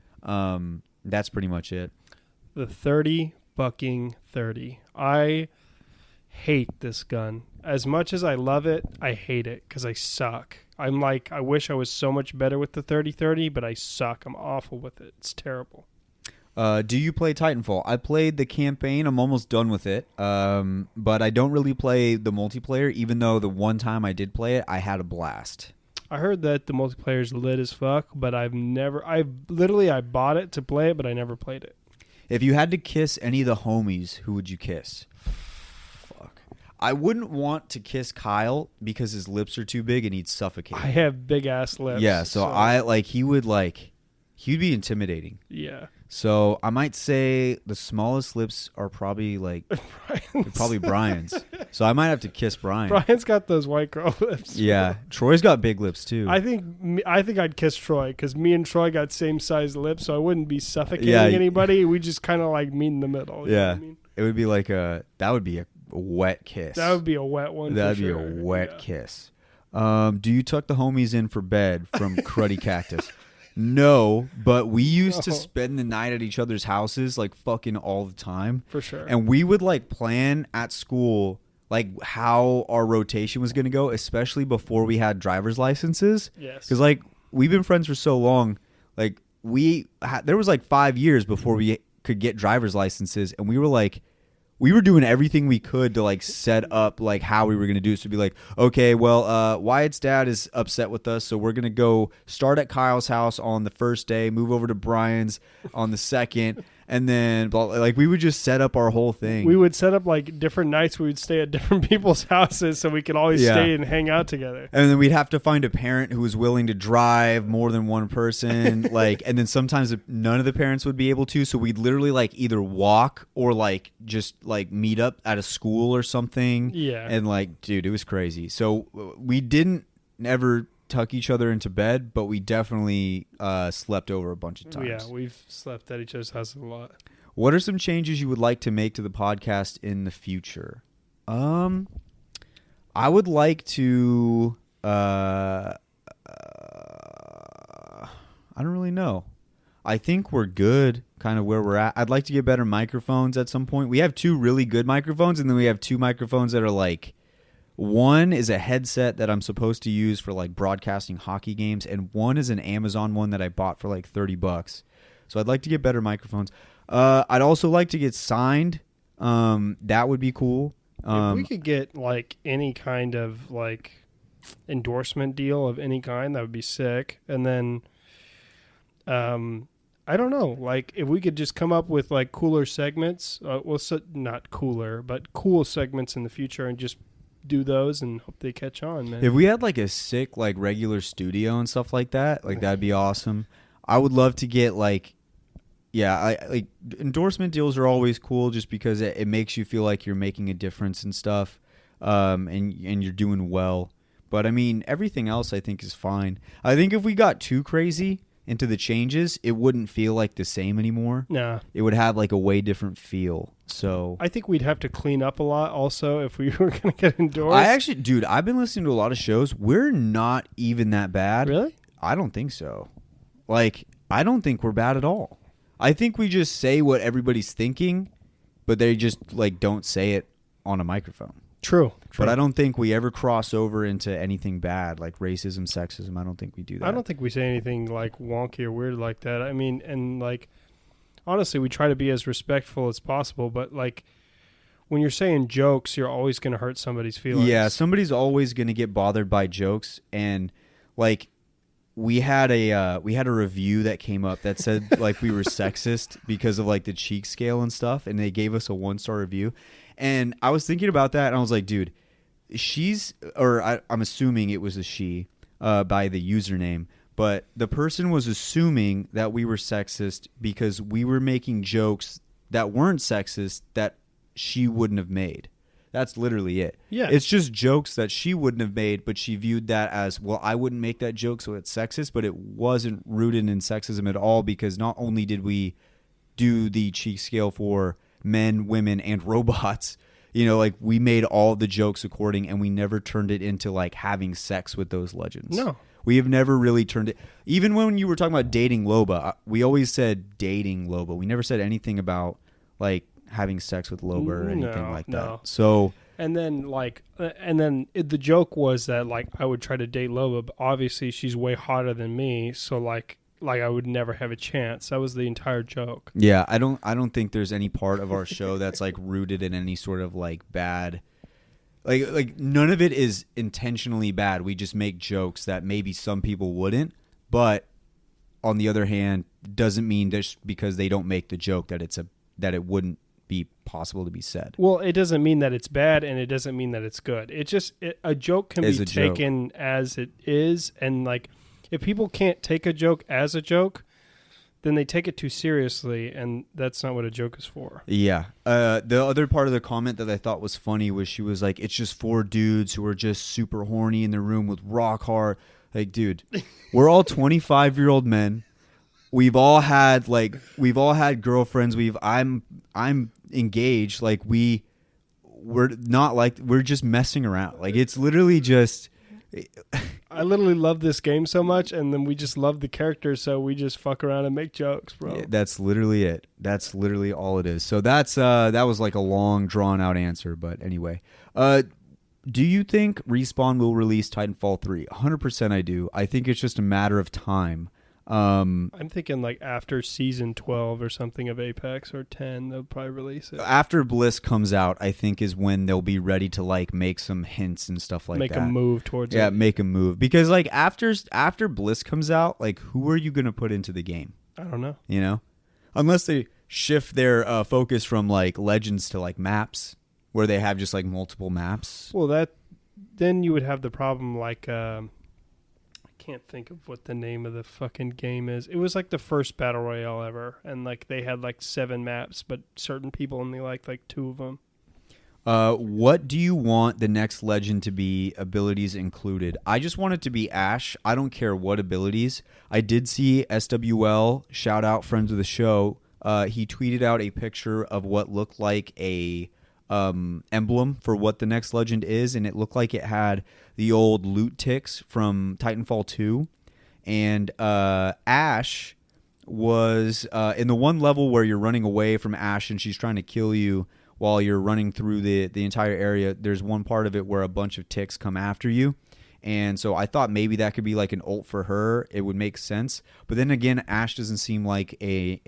That's pretty much it. The 30 bucking 30. I hate this gun. As much as I love it, I hate it because I suck. I'm like, I wish I was so much better with the 30-30, but I suck. I'm awful with it. It's terrible. Do you play Titanfall? I played the campaign. I'm almost done with it. But I don't really play the multiplayer, even though the one time I did play it, I had a blast. I heard that the multiplayer is lit as fuck, but I bought it to play it, but I never played it. If you had to kiss any of the homies, who would you kiss? I wouldn't want to kiss Kyle because his lips are too big and he'd suffocate. I have big ass lips. Yeah, so he'd be intimidating. Yeah. So I might say the smallest lips are probably Brian's. So I might have to kiss Brian. Brian's got those white girl lips. Yeah, Troy's got big lips too. I think I'd kiss Troy because me and Troy got same size lips, so I wouldn't be suffocating Yeah. anybody. We just kind of like meet in the middle. You know what I mean? It would be like that would be a wet kiss. That would be a wet one. That'd for be sure. a wet kiss. Do you tuck the homies in for bed from Cruddy Cactus? No, but we used to spend the night at each other's houses like fucking all the time. For sure. And we would like plan at school like how our rotation was going to go, especially before we had driver's licenses. Yes. Because like we've been friends for so long. Like there was like 5 years before we could get driver's licenses, and we were doing everything we could to like set up like how we were going to do it. So be like, okay, well, Wyatt's dad is upset with us, so we're going to go start at Kyle's house on the first day, move over to Brian's on the second, and then like we would just set up our whole thing. We would set up like different nights we would stay at different people's houses so we could always stay and hang out together. And then we'd have to find a parent who was willing to drive more than one person. Like, and then sometimes none of the parents would be able to. So we'd literally like either walk or like just like meet up at a school or something. Yeah. And like, dude, it was crazy. So we didn't ever tuck each other into bed, but we definitely slept over a bunch of times. Yeah, we've slept at each other's houses a lot. What are some changes you would like to make to the podcast in the future? I would like to I don't really know. I think we're good kind of where we're at. I'd like to get better microphones at some point. We have 2 really good microphones, and then we have 2 microphones that are like, one is a headset that I'm supposed to use for like broadcasting hockey games, and one is an Amazon one that I bought for like $30. So I'd like to get better microphones. I'd also like to get signed. That would be cool. If we could get like any kind of like endorsement deal of any kind, that would be sick. And then, I don't know, like if we could just come up with like cooler segments, not cooler, but cool segments in the future, and just do those and hope they catch on, man. If we had like a sick like regular studio and stuff like that, like that'd be awesome. I would love to get like, I like endorsement deals are always cool just because it makes you feel like you're making a difference and stuff, and you're doing well. But I mean, everything else I think is fine. I think if we got too crazy into the changes, it wouldn't feel like the same anymore. Nah. It would have like a way different feel. So I think we'd have to clean up a lot also if we were going to get endorsed. I've been listening to a lot of shows. We're not even that bad. Really? I don't think so. Like, I don't think we're bad at all. I think we just say what everybody's thinking, but they just like don't say it on a microphone. True. But I don't think we ever cross over into anything bad, like racism, sexism. I don't think we do that. I don't think we say anything like wonky or weird like that. I mean, and like, honestly, we try to be as respectful as possible, but like, when you're saying jokes, you're always going to hurt somebody's feelings. Yeah, somebody's always going to get bothered by jokes, and like, we had a review that came up that said like we were sexist because of like the cheek scale and stuff, and they gave us a 1-star review. And I was thinking about that, and I was like, dude, I'm assuming it was a she by the username, but the person was assuming that we were sexist because we were making jokes that weren't sexist that she wouldn't have made. That's literally it. Yeah. It's just jokes that she wouldn't have made, but she viewed that as, well, I wouldn't make that joke, so it's sexist, but it wasn't rooted in sexism at all, because not only did we do the cheek scale for men, women, and robots, you know, like, we made all the jokes according, and we never turned it into, like, having sex with those legends. No. We have never really turned it. Even when you were talking about dating Loba, we always said dating Loba. We never said anything about, like, having sex with Loba or anything like that. No. So, and then the joke was that, like, I would try to date Loba, but obviously she's way hotter than me, so like I would never have a chance. That was the entire joke. yeah, I don't think there's any part of our show that's, like, rooted in any sort of, like, bad. Like none of it is intentionally bad. We just make jokes that maybe some people wouldn't, but on the other hand, doesn't mean just because they don't make the joke that it wouldn't be possible to be said. Well, it doesn't mean that it's bad, and it doesn't mean that it's good. It just a joke can be taken as it is, and, like, if people can't take a joke as a joke, then they take it too seriously, and that's not what a joke is for. Yeah. The other part of the comment that I thought was funny was she was like, it's just 4 dudes who are just super horny in the room with rock hard. Like, dude, we're all 25-year-old men. We've all had girlfriends. I'm engaged. Like, we're not, like, we're just messing around. Like, it's literally just. I literally love this game so much, and then we just love the characters, so we just fuck around and make jokes, bro. Yeah, that's literally it. That's literally all it is. So that was like a long, drawn out answer, but anyway. Do you think Respawn will release Titanfall 3? 100% I do. I think it's just a matter of time. I'm thinking, like, after season 12 or something of Apex, or 10, they'll probably release it. After Bliss comes out, I think is when they'll be ready to, like, make some hints and stuff like that. Make a move towards it. Yeah, make a move. Because, like, after Bliss comes out, like, who are you going to put into the game? I don't know. You know? Unless they shift their focus from, like, Legends to, like, maps, where they have just, like, multiple maps. Well, then you would have the problem, like, can't think of what the name of the fucking game is. It was like the first battle royale ever, and, like, they had, like, 7 maps, but certain people only liked, like, 2 of them. What do you want the next legend to be, abilities included? I just want it to be Ash. I don't care what abilities. I did see SWL, shout out, friends of the show. He tweeted out a picture of what looked like a emblem for what the next legend is, and it looked like it had the old loot ticks from Titanfall 2, and Ash was in the one level where you're running away from Ash and she's trying to kill you while you're running through the entire area. There's one part of it where a bunch of ticks come after you. And so I thought maybe that could be like an ult for her. It would make sense. But then again, Ash doesn't seem like a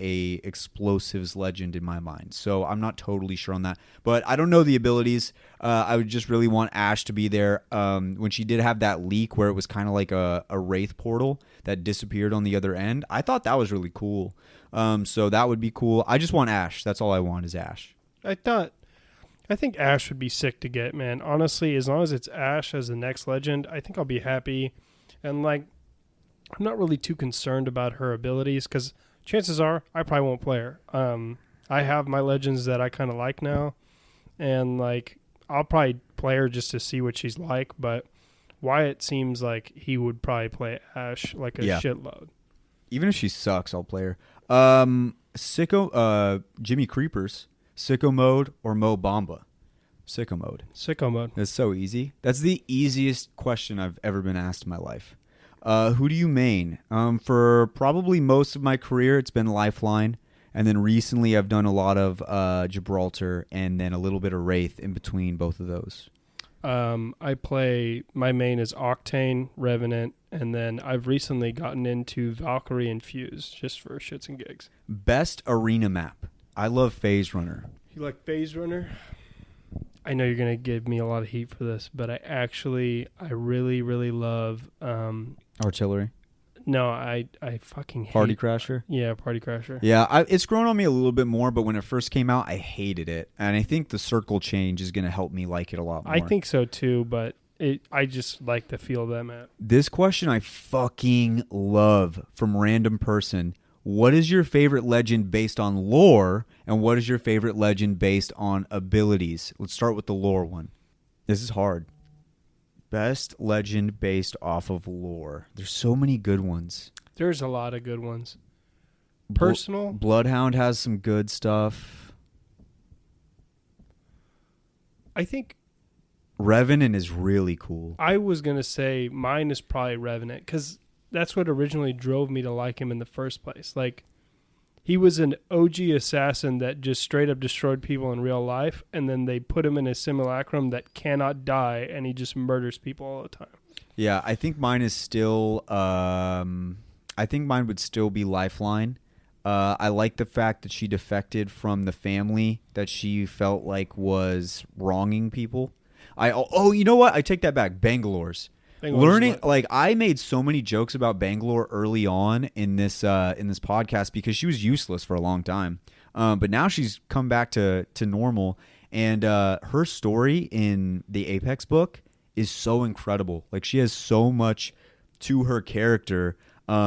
explosives legend in my mind. So I'm not totally sure on that. But I don't know the abilities. I would just really want Ash to be there. When she did have that leak where it was kind of like a Wraith portal that disappeared on the other end, I thought that was really cool. So that would be cool. I just want Ash. That's all I want is Ash. I think Ash would be sick to get, man. Honestly, as long as it's Ash as the next legend, I think I'll be happy. And, like, I'm not really too concerned about her abilities, because chances are I probably won't play her. I have my legends that I kind of like now, and, like, I'll probably play her just to see what she's like, but Wyatt seems like he would probably play Ash like a shitload. Even if she sucks, I'll play her. Jimmy Creepers. Sicko mode or Mo Bamba? Sicko mode. Sicko mode. That's so easy. That's the easiest question I've ever been asked in my life. Who do you main? For probably most of my career, it's been Lifeline. And then recently I've done a lot of Gibraltar and then a little bit of Wraith in between both of those. My main is Octane, Revenant, and then I've recently gotten into Valkyrie and Fuse just for shits and gigs. Best arena map. I love Phase Runner. You like Phase Runner? I know you're going to give me a lot of heat for this, but I really, really love... Artillery? No, I fucking hate... Party Crasher? Yeah, Party Crasher. Yeah, it's grown on me a little bit more, but when it first came out, I hated it. And I think the circle change is going to help me like it a lot more. I think so too, but I just like the feel of that map. This question I fucking love from random person. what is your favorite legend based on lore, and what is your favorite legend based on abilities? Let's start with the lore one. This is hard. Best legend based off of lore. There's so many good ones. There's a lot of good ones. Personal? Bloodhound has some good stuff. I think Revenant is really cool. I was going to say mine is probably Revenant, because that's what originally drove me to like him in the first place. Like, he was an OG assassin that just straight up destroyed people in real life, and then they put him in a simulacrum that cannot die, and he just murders people all the time. Yeah, I think mine is still. I think mine would still be Lifeline. I like the fact that she defected from the family that she felt like was wronging people. You know what? I take that back. Bangalore's. Learning, like, I made so many jokes about Bangalore early on in this podcast because she was useless for a long time, but now she's come back to normal, and her story in the Apex book is so incredible. Like, she has so much to her character.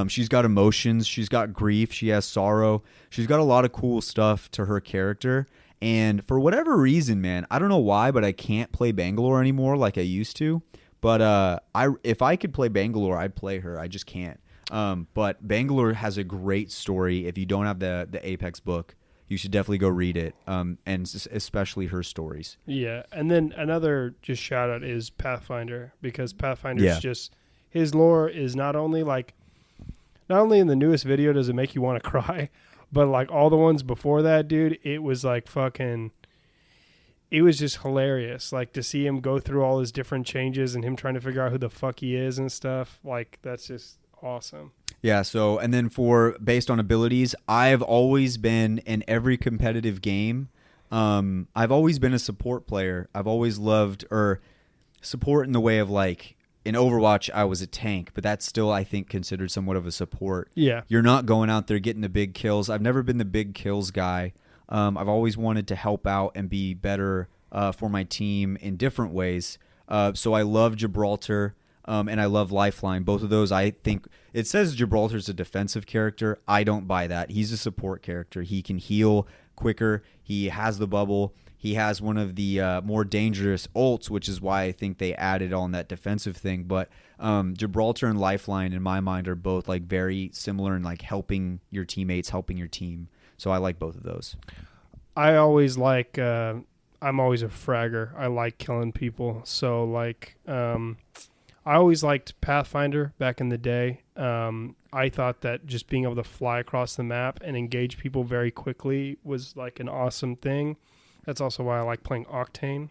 She's got emotions, she's got grief, she has sorrow, she's got a lot of cool stuff to her character. And for whatever reason, man, I don't know why, but I can't play Bangalore anymore like I used to. But if I could play Bangalore, I'd play her. I just can't. But Bangalore has a great story. If you don't have the Apex book, you should definitely go read it, and especially her stories. Yeah, and then another just shout out is Pathfinder, because Pathfinder is just, his lore is not only in the newest video does it make you want to cry, but like all the ones before that, dude, it was like fucking. It was just hilarious, like, to see him go through all his different changes and him trying to figure out who the fuck he is and stuff. Like, that's just awesome. Yeah, so, and then based on abilities, I've always been in every competitive game. I've always been a support player. I've always loved, or support in the way of, like, in Overwatch, I was a tank, but that's still, I think, considered somewhat of a support. Yeah. You're not going out there getting the big kills. I've never been the big kills guy. I've always wanted to help out and be better for my team in different ways. So I love Gibraltar and I love Lifeline. Both of those, I think, it says Gibraltar's a defensive character. I don't buy that. He's a support character. He can heal quicker. He has the bubble. He has one of the more dangerous ults, which is why I think they added on that defensive thing. But Gibraltar and Lifeline, in my mind, are both like very similar in like helping your teammates, helping your team. So I like both of those. I always like, I'm always a fragger. I like killing people. So, like, I always liked Pathfinder back in the day. I thought that just being able to fly across the map and engage people very quickly was, like, an awesome thing. That's also why I like playing Octane.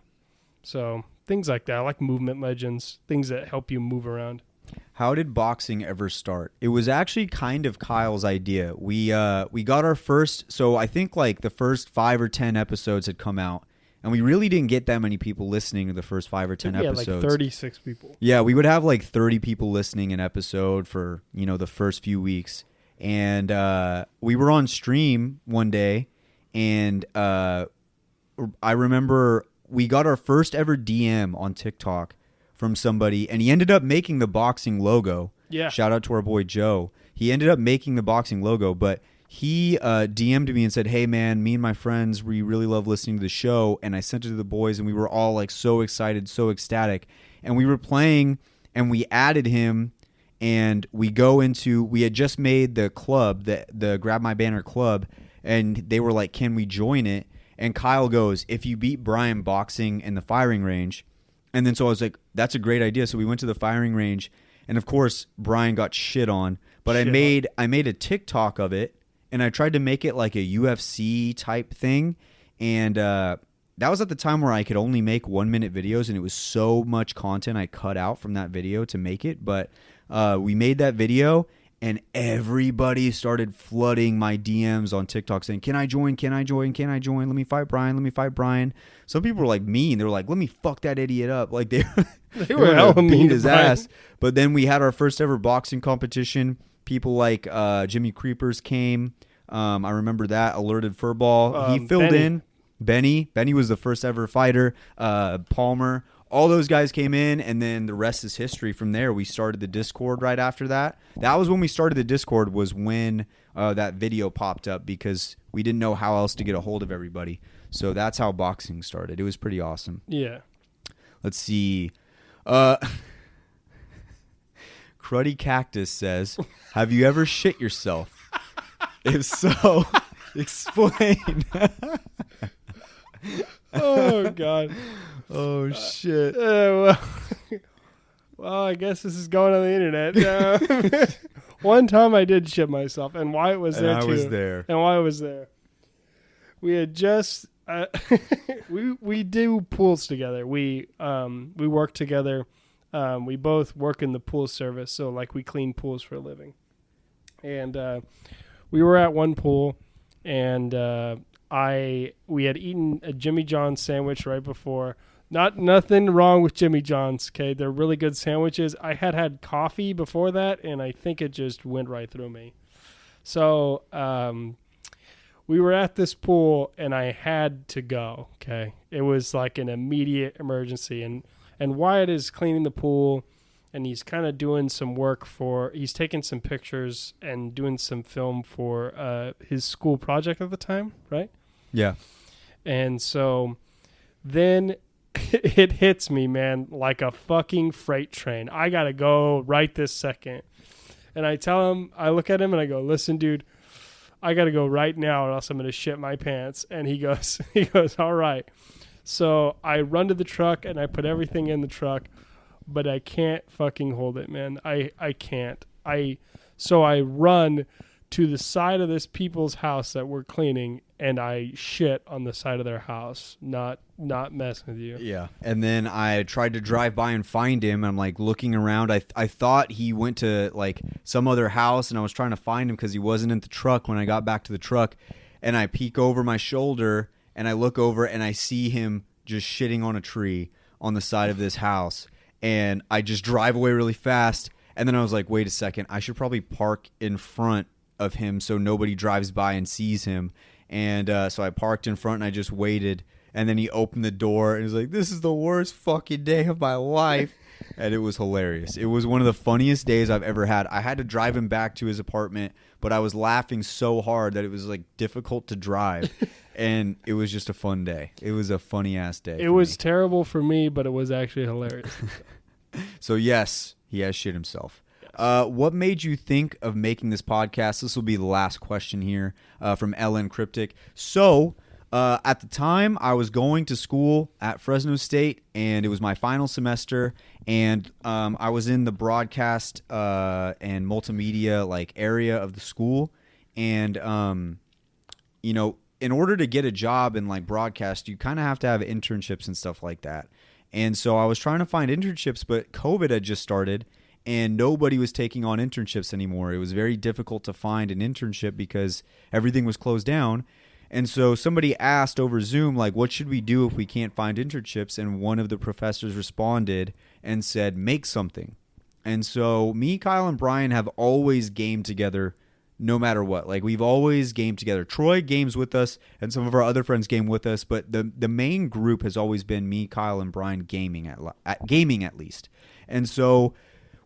So, things like that. I like movement legends, things that help you move around. How did boxing ever start? It was actually kind of Kyle's idea. We got our first, so I think like the first 5 or 10 episodes had come out, and we really didn't get that many people listening to the first 5 or 10 episodes. Like 36 people. Yeah, we would have like 30 people listening an episode for, the first few weeks. And we were on stream one day, and I remember we got our first ever DM on TikTok from somebody, and he ended up making the boxing logo. Yeah. Shout out to our boy Joe. He ended up making the boxing logo, but he DM'd me and said, "Hey man, me and my friends, we really love listening to the show." And I sent it to the boys, and we were all like so excited, so ecstatic. And we were playing, and we added him, and we had just made the club, the Grab My Banner club, and they were like, "Can we join it?" And Kyle goes, "If you beat Brian boxing in the firing range." And then so I was like, that's a great idea. So we went to the firing range, and of course Brian got shit on. But I made a TikTok of it, and I tried to make it like a UFC type thing. And that was at the time where I could only make 1-minute videos, and it was so much content I cut out from that video to make it. But we made that video, and everybody started flooding my DMs on TikTok saying, "Can I join? Can I join? Can I join? Let me fight Brian. Let me fight Brian." Some people were like mean. They were like, "Let me fuck that idiot up." Like they were hella mean beat his to Brian. ass. But then we had our first ever boxing competition. People like Jimmy Creepers came. I remember that. Alerted Furball. He filled Benny. in. Benny was the first ever fighter. Palmer, all those guys came in, and then the rest is history. From there, we started the Discord right after that. That was when we started the Discord, was when that video popped up, because we didn't know how else to get a hold of everybody. So that's how boxing started. It was pretty awesome. Yeah. Let's see. Cruddy Cactus says, have you ever shit yourself? If so, explain. Oh, God. Oh, shit. Well, I guess this is going on the internet. One time I did shit myself, and Wyatt was there, I too. was there. And Wyatt was there. We had just... we do pools together. We work together. We both work in the pool service, so like we clean pools for a living. And we were at one pool, and we had eaten a Jimmy John's sandwich right before. Nothing wrong with Jimmy John's, okay? They're really good sandwiches. I had coffee before that, and I think it just went right through me. So we were at this pool, and I had to go, okay? It was like an immediate emergency, and Wyatt is cleaning the pool, and he's kind of doing some work he's taking some pictures and doing some film for his school project at the time, right? Yeah. And so then it hits me, man, like a fucking freight train. I got to go right this second. And I tell him, I look at him and I go, listen, dude, I got to go right now or else I'm going to shit my pants. And he goes, all right. So I run to the truck and I put everything in the truck, but I can't fucking hold it, man. I can't. So I run to the side of this people's house that we're cleaning, and I shit on the side of their house. Not messing with you. Yeah. And then I tried to drive by and find him. I'm like looking around. I thought he went to like some other house, and I was trying to find him because he wasn't in the truck when I got back to the truck. And I peek over my shoulder and I look over and I see him just shitting on a tree on the side of this house. And I just drive away really fast. And then I was like, wait a second, I should probably park in front of him so nobody drives by and sees him. And so I parked in front and I just waited. And then he opened the door and was like, this is the worst fucking day of my life. And it was hilarious. It was one of the funniest days I've ever had. I had to drive him back to his apartment, but I was laughing so hard that it was like difficult to drive. And it was just a fun day. It was a funny ass day. It was terrible for me, but it was actually hilarious. So yes, he has shit himself. What made you think of making this podcast? This will be the last question here from Ellen Cryptic. So at the time, I was going to school at Fresno State, and it was my final semester, and I was in the broadcast and multimedia like area of the school, and you know, in order to get a job in like broadcast, you kind of have to have internships and stuff like that. And so I was trying to find internships, but COVID had just started. And nobody was taking on internships anymore. It was very difficult to find an internship because everything was closed down. And so somebody asked over Zoom, like, what should we do if we can't find internships? And one of the professors responded and said, make something. And so me, Kyle, and Brian have always gamed together no matter what. Like, we've always gamed together. Troy games with us, and some of our other friends game with us. But the main group has always been me, Kyle, and Brian gaming at least. And so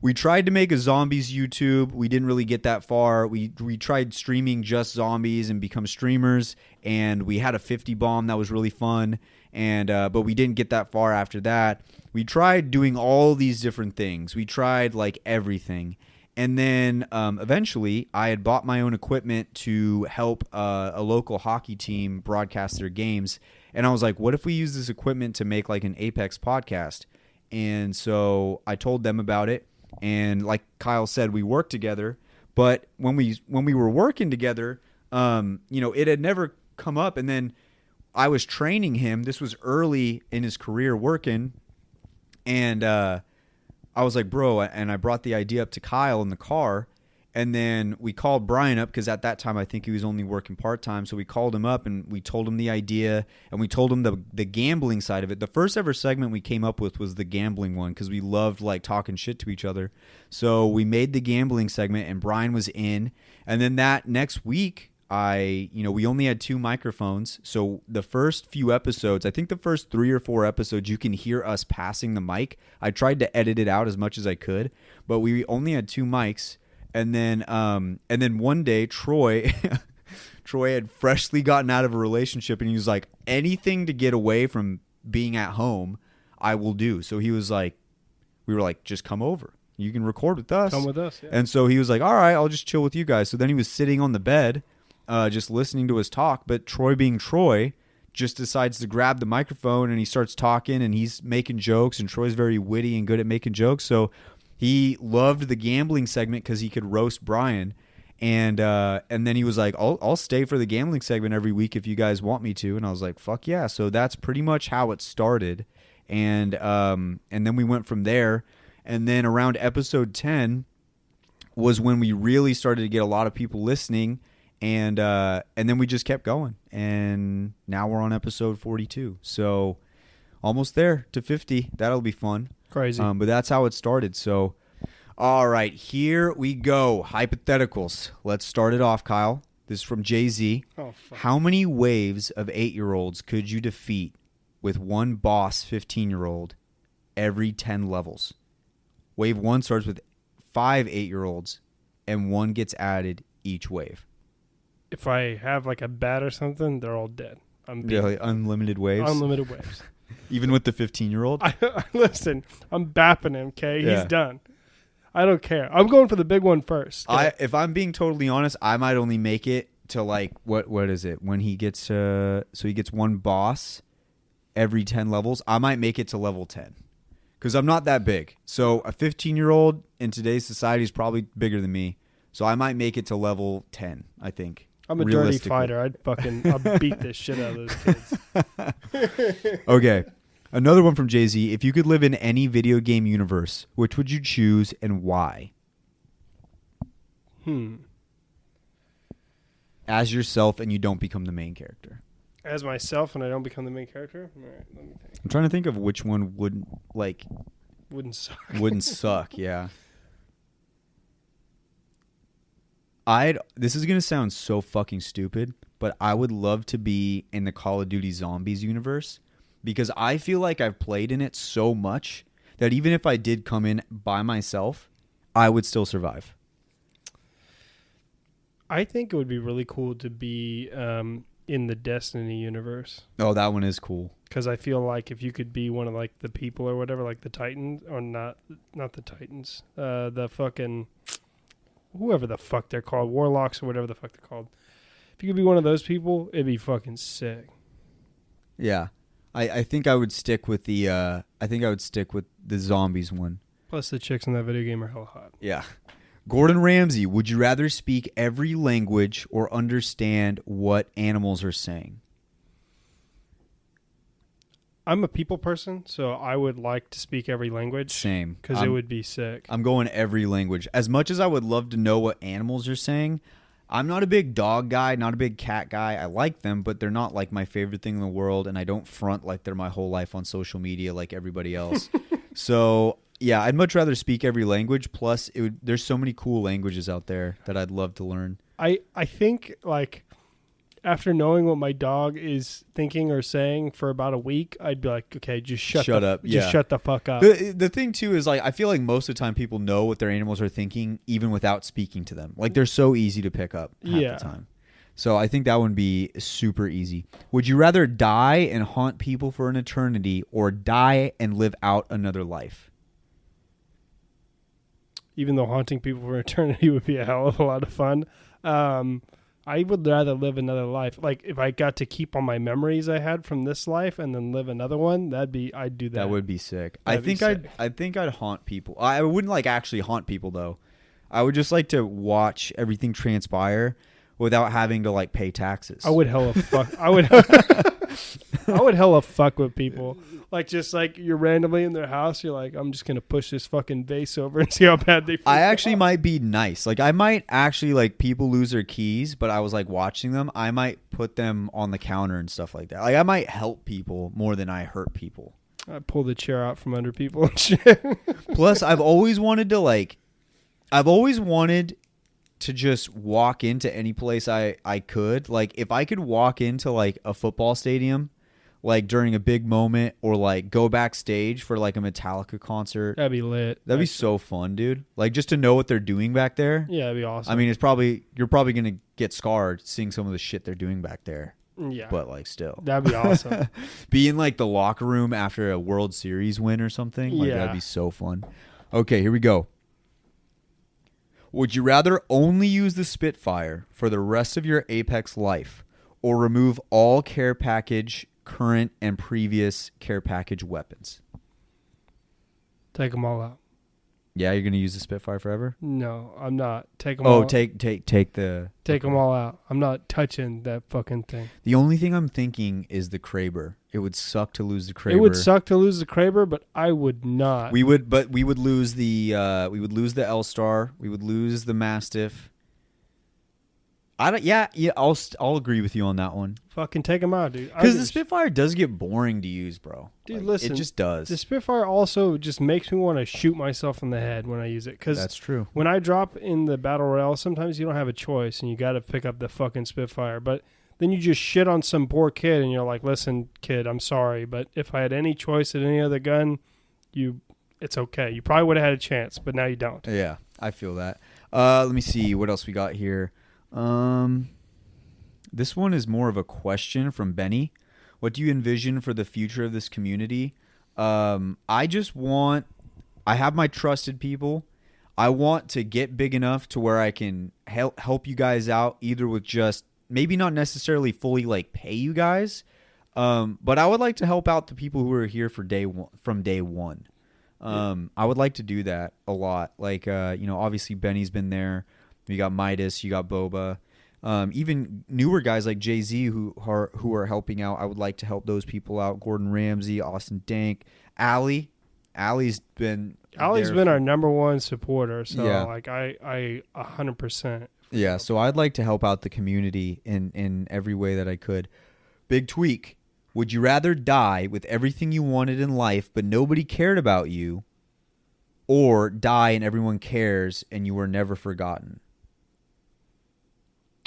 we tried to make a zombies YouTube. We didn't really get that far. We tried streaming just zombies and become streamers, and we had a 50 bomb that was really fun. And but we didn't get that far after that. We tried doing all these different things. We tried like everything, and then eventually I had bought my own equipment to help a local hockey team broadcast their games. And I was like, what if we use this equipment to make like an Apex podcast? And so I told them about it. And like Kyle said, we worked together, but when we were working together, you know, it had never come up. And then I was training him. This was early in his career working. And I was like, bro, and I brought the idea up to Kyle in the car. And then we called Brian up because at that time I think he was only working part-time. So we called him up and we told him the idea, and we told him the gambling side of it. The first ever segment we came up with was the gambling one because we loved like talking shit to each other. So we made the gambling segment and Brian was in. And then that next week we only had 2 microphones. So the first few episodes, I think the first 3 or 4 episodes, you can hear us passing the mic. I tried to edit it out as much as I could, but we only had 2 mics. And then one day, Troy had freshly gotten out of a relationship, and he was like, anything to get away from being at home, I will do. So we were like, just come over. You can record with us. Come with us. Yeah. And so he was like, all right, I'll just chill with you guys. So then he was sitting on the bed, just listening to us talk. But Troy, being Troy, just decides to grab the microphone and he starts talking and he's making jokes. And Troy's very witty and good at making jokes. So he loved the gambling segment because he could roast Brian. And then he was like, I'll stay for the gambling segment every week if you guys want me to. And I was like, fuck yeah. So that's pretty much how it started. And then we went from there. And then around episode 10 was when we really started to get a lot of people listening. And then we just kept going. And now we're on episode 42. So almost there to 50. That'll be fun. Crazy. But that's how it started. So, all right, here we go. Hypotheticals. Let's start it off, Kyle. This is from Jay-Z. Oh, fuck. How many waves of 8-year-olds could you defeat with one boss 15-year-old every 10 levels? Wave 1 starts with 5 8-year-olds, and 1 gets added each wave. If I have like a bat or something, they're all dead. Yeah, like unlimited waves? Unlimited waves. Even with the 15-year-old? Listen, I'm bapping him, okay? Yeah. He's done. I don't care. I'm going for the big one first. Okay? If I'm being totally honest, I might only make it to like, what is it? When he gets, so he gets 1 boss every 10 levels. I might make it to level 10. Because I'm not that big. So a 15-year-old in today's society is probably bigger than me. So I might make it to level 10, I think. I'm a dirty fighter. I'll beat this shit out of those kids. Okay. Another one from Jay-Z. If you could live in any video game universe, which would you choose and why? As yourself and you don't become the main character. As myself and I don't become the main character? All right, let me think. I'm trying to think of which one wouldn't suck. Wouldn't suck, yeah. This is going to sound so fucking stupid, but I would love to be in the Call of Duty Zombies universe because I feel like I've played in it so much that even if I did come in by myself, I would still survive. I think it would be really cool to be in the Destiny universe. Oh, that one is cool. Because I feel like if you could be one of like the people or whatever, like the Titans, or not the Titans, the fucking whoever the fuck they're called, Warlocks or whatever the fuck they're called. If you could be one of those people, it'd be fucking sick. Yeah, I think I would stick with the zombies one. Plus the chicks in that video game are hella hot. Yeah. Gordon Ramsay, would you rather speak every language or understand what animals are saying? I'm a people person, so I would like to speak every language. Same. Because it would be sick. I'm going every language. As much as I would love to know what animals are saying, I'm not a big dog guy, not a big cat guy. I like them, but they're not like my favorite thing in the world, and I don't front like they're my whole life on social media like everybody else. So, yeah, I'd much rather speak every language. Plus, there's so many cool languages out there that I'd love to learn. I think, like, after knowing what my dog is thinking or saying for about a week, I'd be like, okay, just shut up. Just shut the fuck up. The thing, too, is, like, I feel like most of the time people know what their animals are thinking even without speaking to them. Like, they're so easy to pick up half the time. So I think that would be super easy. Would you rather die and haunt people for an eternity or die and live out another life? Even though haunting people for eternity would be a hell of a lot of fun, I would rather live another life. Like, if I got to keep all my memories I had from this life and then live another one, I'd do that. That would be sick. I That'd be sick. think I'd haunt people. I wouldn't like actually haunt people though. I would just like to watch everything transpire without having to like pay taxes. I would hella fuck. I would hella fuck with people. Like, just like you're randomly in their house, you're like, I'm just gonna push this fucking vase over and see how bad they feel. I actually might be nice. Like, I might actually, like, people lose their keys, but I was like watching them. I might put them on the counter and stuff like that. Like, I might help people more than I hurt people. I pull the chair out from under people and shit. Plus, I've always wanted to just walk into any place I could. Like, if I could walk into, like, a football stadium, like, during a big moment, or, like, go backstage for, like, a Metallica concert. That'd be lit. That'd be so fun, dude. Like, just to know what they're doing back there. Yeah, that'd be awesome. I mean, you're probably going to get scarred seeing some of the shit they're doing back there. Yeah. But, like, still. That'd be awesome. Be in, like, the locker room after a World Series win or something. Like, Yeah. that'd be so fun. Okay, here we go. Would you rather only use the Spitfire for the rest of your Apex life, or remove all care package, current and previous care package weapons? Take them all out. Yeah, you're going to use the Spitfire forever? No, I'm not. Take them all. Take the... Take them all out. I'm not touching that fucking thing. The only thing I'm thinking is the Kraber. It would suck to lose the Kraber. It would suck to lose the Kraber, but I would not. We would lose the L-Star. We would lose the Mastiff. I'll agree with you on that one. Fucking take them out, dude. Because the Spitfire does get boring to use, bro. Dude, Like, listen. it just does. The Spitfire also just makes me want to shoot myself in the head when I use it. Because That's true. when I drop in the Battle Royale, sometimes you don't have a choice and you got to pick up the fucking Spitfire. But then you just shit on some poor kid and you're like, listen, kid, I'm sorry. But if I had any choice at any other gun, it's okay. You probably would have had a chance, but now you don't. Yeah, I feel that. Let me see what else we got here. This one is more of a question from Benny. What do you envision for the future of this community? I have my trusted people. I want to get big enough to where I can help you guys out, either with just maybe not necessarily fully like pay you guys, but I would like to help out the people who are here from day one. I would like to do that a lot. Like, obviously Benny's been there. You got Midas, you got Boba. Even newer guys like Jay-Z who are helping out. I would like to help those people out. Gordon Ramsay, Austin Dank, Allie's been our number one supporter. So Yeah. like I 100%. Yeah, so I'd like to help out the community in every way that I could. Big Tweak. Would you rather die with everything you wanted in life but nobody cared about you, or die and everyone cares and you were never forgotten?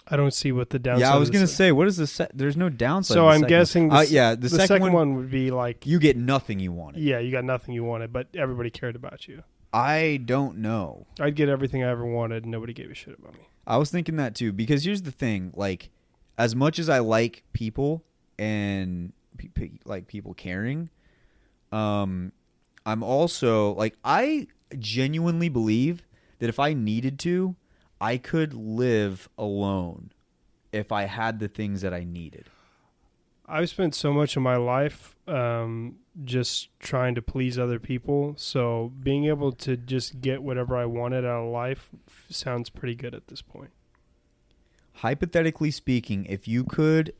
I don't see what the downside. Yeah, I was going to say, what is the there's no downside. So to the I'm second guessing one. the the second one would be like, you get nothing you wanted. yeah, you got nothing you wanted, but everybody cared about you. I don't know. I'd get everything I ever wanted and nobody gave a shit about me. I was thinking that too, because here's the thing, like, as much as I like people and like people caring, I'm also like, I genuinely believe that if I needed to, I could live alone if I had the things that I needed. I've spent so much of my life just trying to please other people, so being able to just get whatever I wanted out of life sounds pretty good at this point. Hypothetically speaking, if you could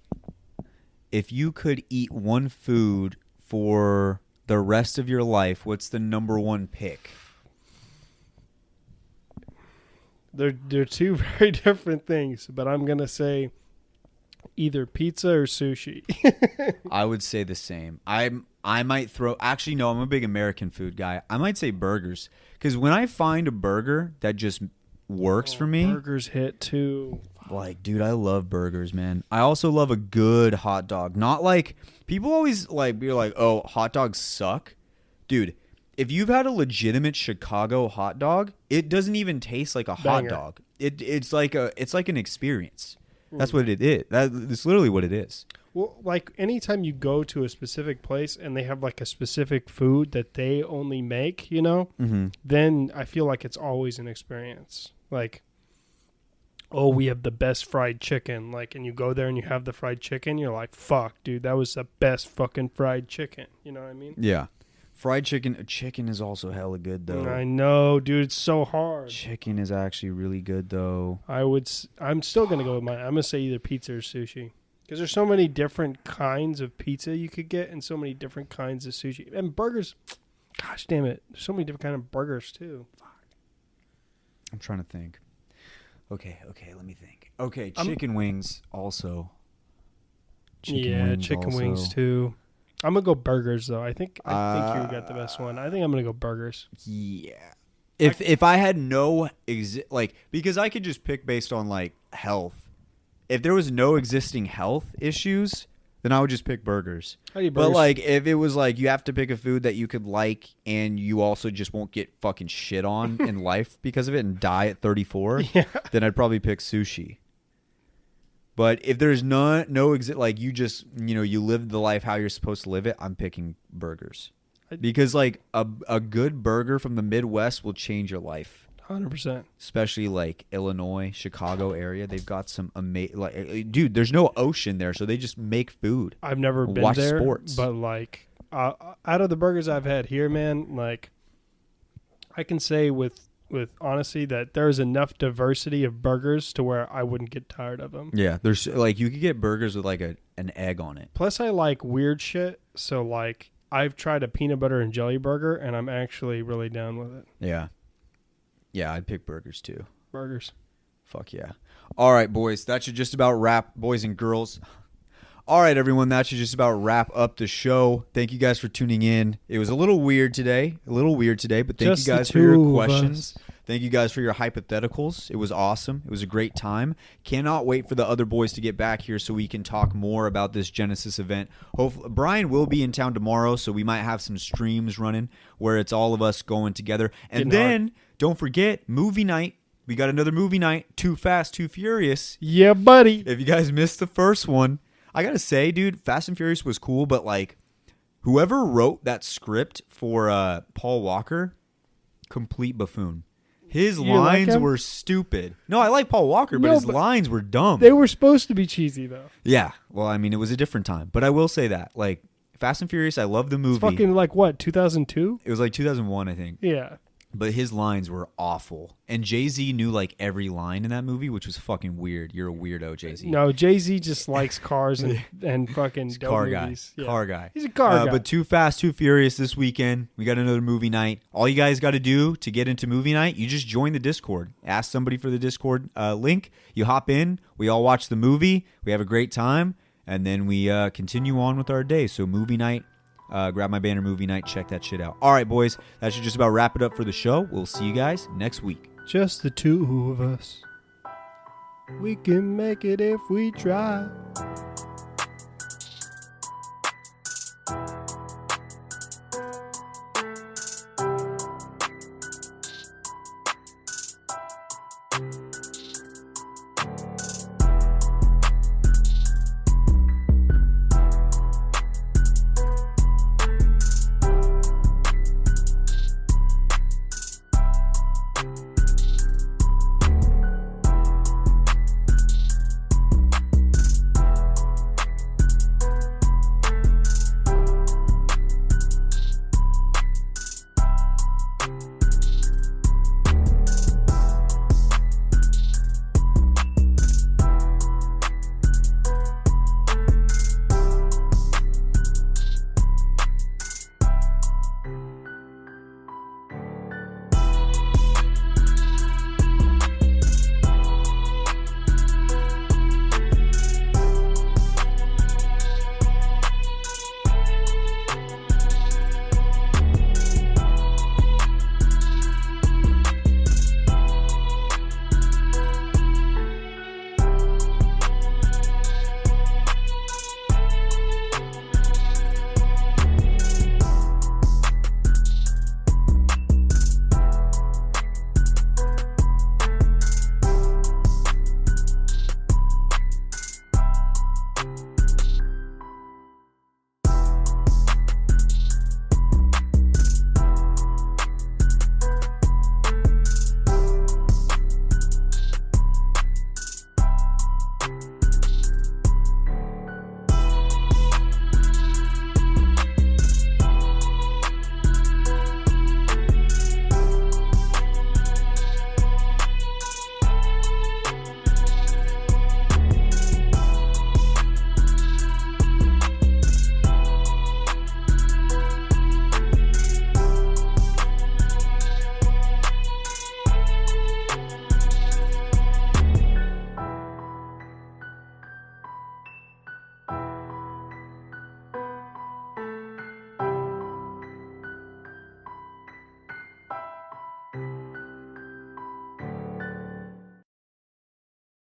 eat one food for the rest of your life, what's the number one pick? They're two very different things, but I'm going to say either pizza or sushi. I would say the same. I might throw... Actually, no, I'm a big American food guy. I might say burgers. Because when I find a burger that just works for me... Burgers hit too. Like, dude, I love burgers, man. I also love a good hot dog. Not like... People always like be like, oh, hot dogs suck. Dude, if you've had a legitimate Chicago hot dog, it doesn't even taste like a hot Banger. dog. It's like an experience. That's what it is. That's literally what it is. Well, like anytime you go to a specific place and they have like a specific food that they only make, Mm-hmm. then I feel like it's always an experience. Like, oh, we have the best fried chicken. Like, and you go there and you have the fried chicken. You're like, fuck, dude, that was the best fucking fried chicken. You know what I mean? Yeah. Fried chicken. Chicken is also hella good, though. I know, dude. It's so hard. Chicken is actually really good, though. I'm still gonna go with mine. I'm gonna say either pizza or sushi because there's so many different kinds of pizza you could get and so many different kinds of sushi and burgers. Gosh damn it! There's so many different kind of burgers too. Fuck. I'm trying to think. Okay, let me think. Okay, chicken wings also. Chicken wings too. I'm gonna go burgers though. I think you got the best one. I think I'm gonna go burgers. Yeah. If I had no because I could just pick based on like health. If there was no existing health issues, then I would just pick burgers. I eat But burgers. like if it was like you have to pick a food that you could like and you also just won't get fucking shit on in life because of it and die at 34, then I'd probably pick sushi. But if there's no like you just you live the life how you're supposed to live it, I'm picking burgers. Because like a good burger from the Midwest will change your life. 100%. Especially like Illinois, Chicago area, they've got some amazing. Dude, there's no ocean there, so they just make food. I've never been watch there, sports. but like out of the burgers I've had here, man, like I can say with honesty that there's enough diversity of burgers to where I wouldn't get tired of them. Yeah, there's like you could get burgers with like an egg on it. Plus, I like weird shit, so like I've tried a peanut butter and jelly burger, and I'm actually really down with it. Yeah, I'd pick burgers too. Burgers. Fuck yeah. All right, boys, that should just about wrap, boys and girls. All right, everyone, that should just about wrap up the show. Thank you guys for tuning in. It was a little weird today, but thank Just you the guys for your two of questions. Thank you guys for your hypotheticals. It was awesome. It was a great time. Cannot wait for the other boys to get back here so we can talk more about this Genesis event. Hopefully, Brian will be in town tomorrow, so we might have some streams running where it's all of us going together. And then, don't forget, movie night. We got another movie night, Too Fast, Too Furious. Yeah, buddy. If you guys missed the first one, I got to say, dude, Fast and Furious was cool, but like whoever wrote that script for Paul Walker, complete buffoon. His lines like him? were stupid. No, I like Paul Walker, but No, his but lines were dumb. They were supposed to be cheesy though. Yeah. Well, I mean, it was a different time, but I will say that. Like Fast and Furious, I love the movie. It's fucking like what, 2002? It was like 2001, I think. Yeah. But his lines were awful. And Jay-Z knew like every line in that movie, which was fucking weird. You're a weirdo, Jay-Z. No, Jay-Z just likes cars and fucking dope Car movies. guy. Yeah. Car guy. He's a car guy. But Too Fast, Too Furious this weekend. We got another movie night. All you guys got to do to get into movie night, you just join the Discord. Ask somebody for the Discord link. You hop in. We all watch the movie. We have a great time. And then we continue on with our day. So movie night. Grab My Banner movie night. Check that shit out. All right, boys. That should just about wrap it up for the show. We'll see you guys next week. Just the two of us. We can make it if we try.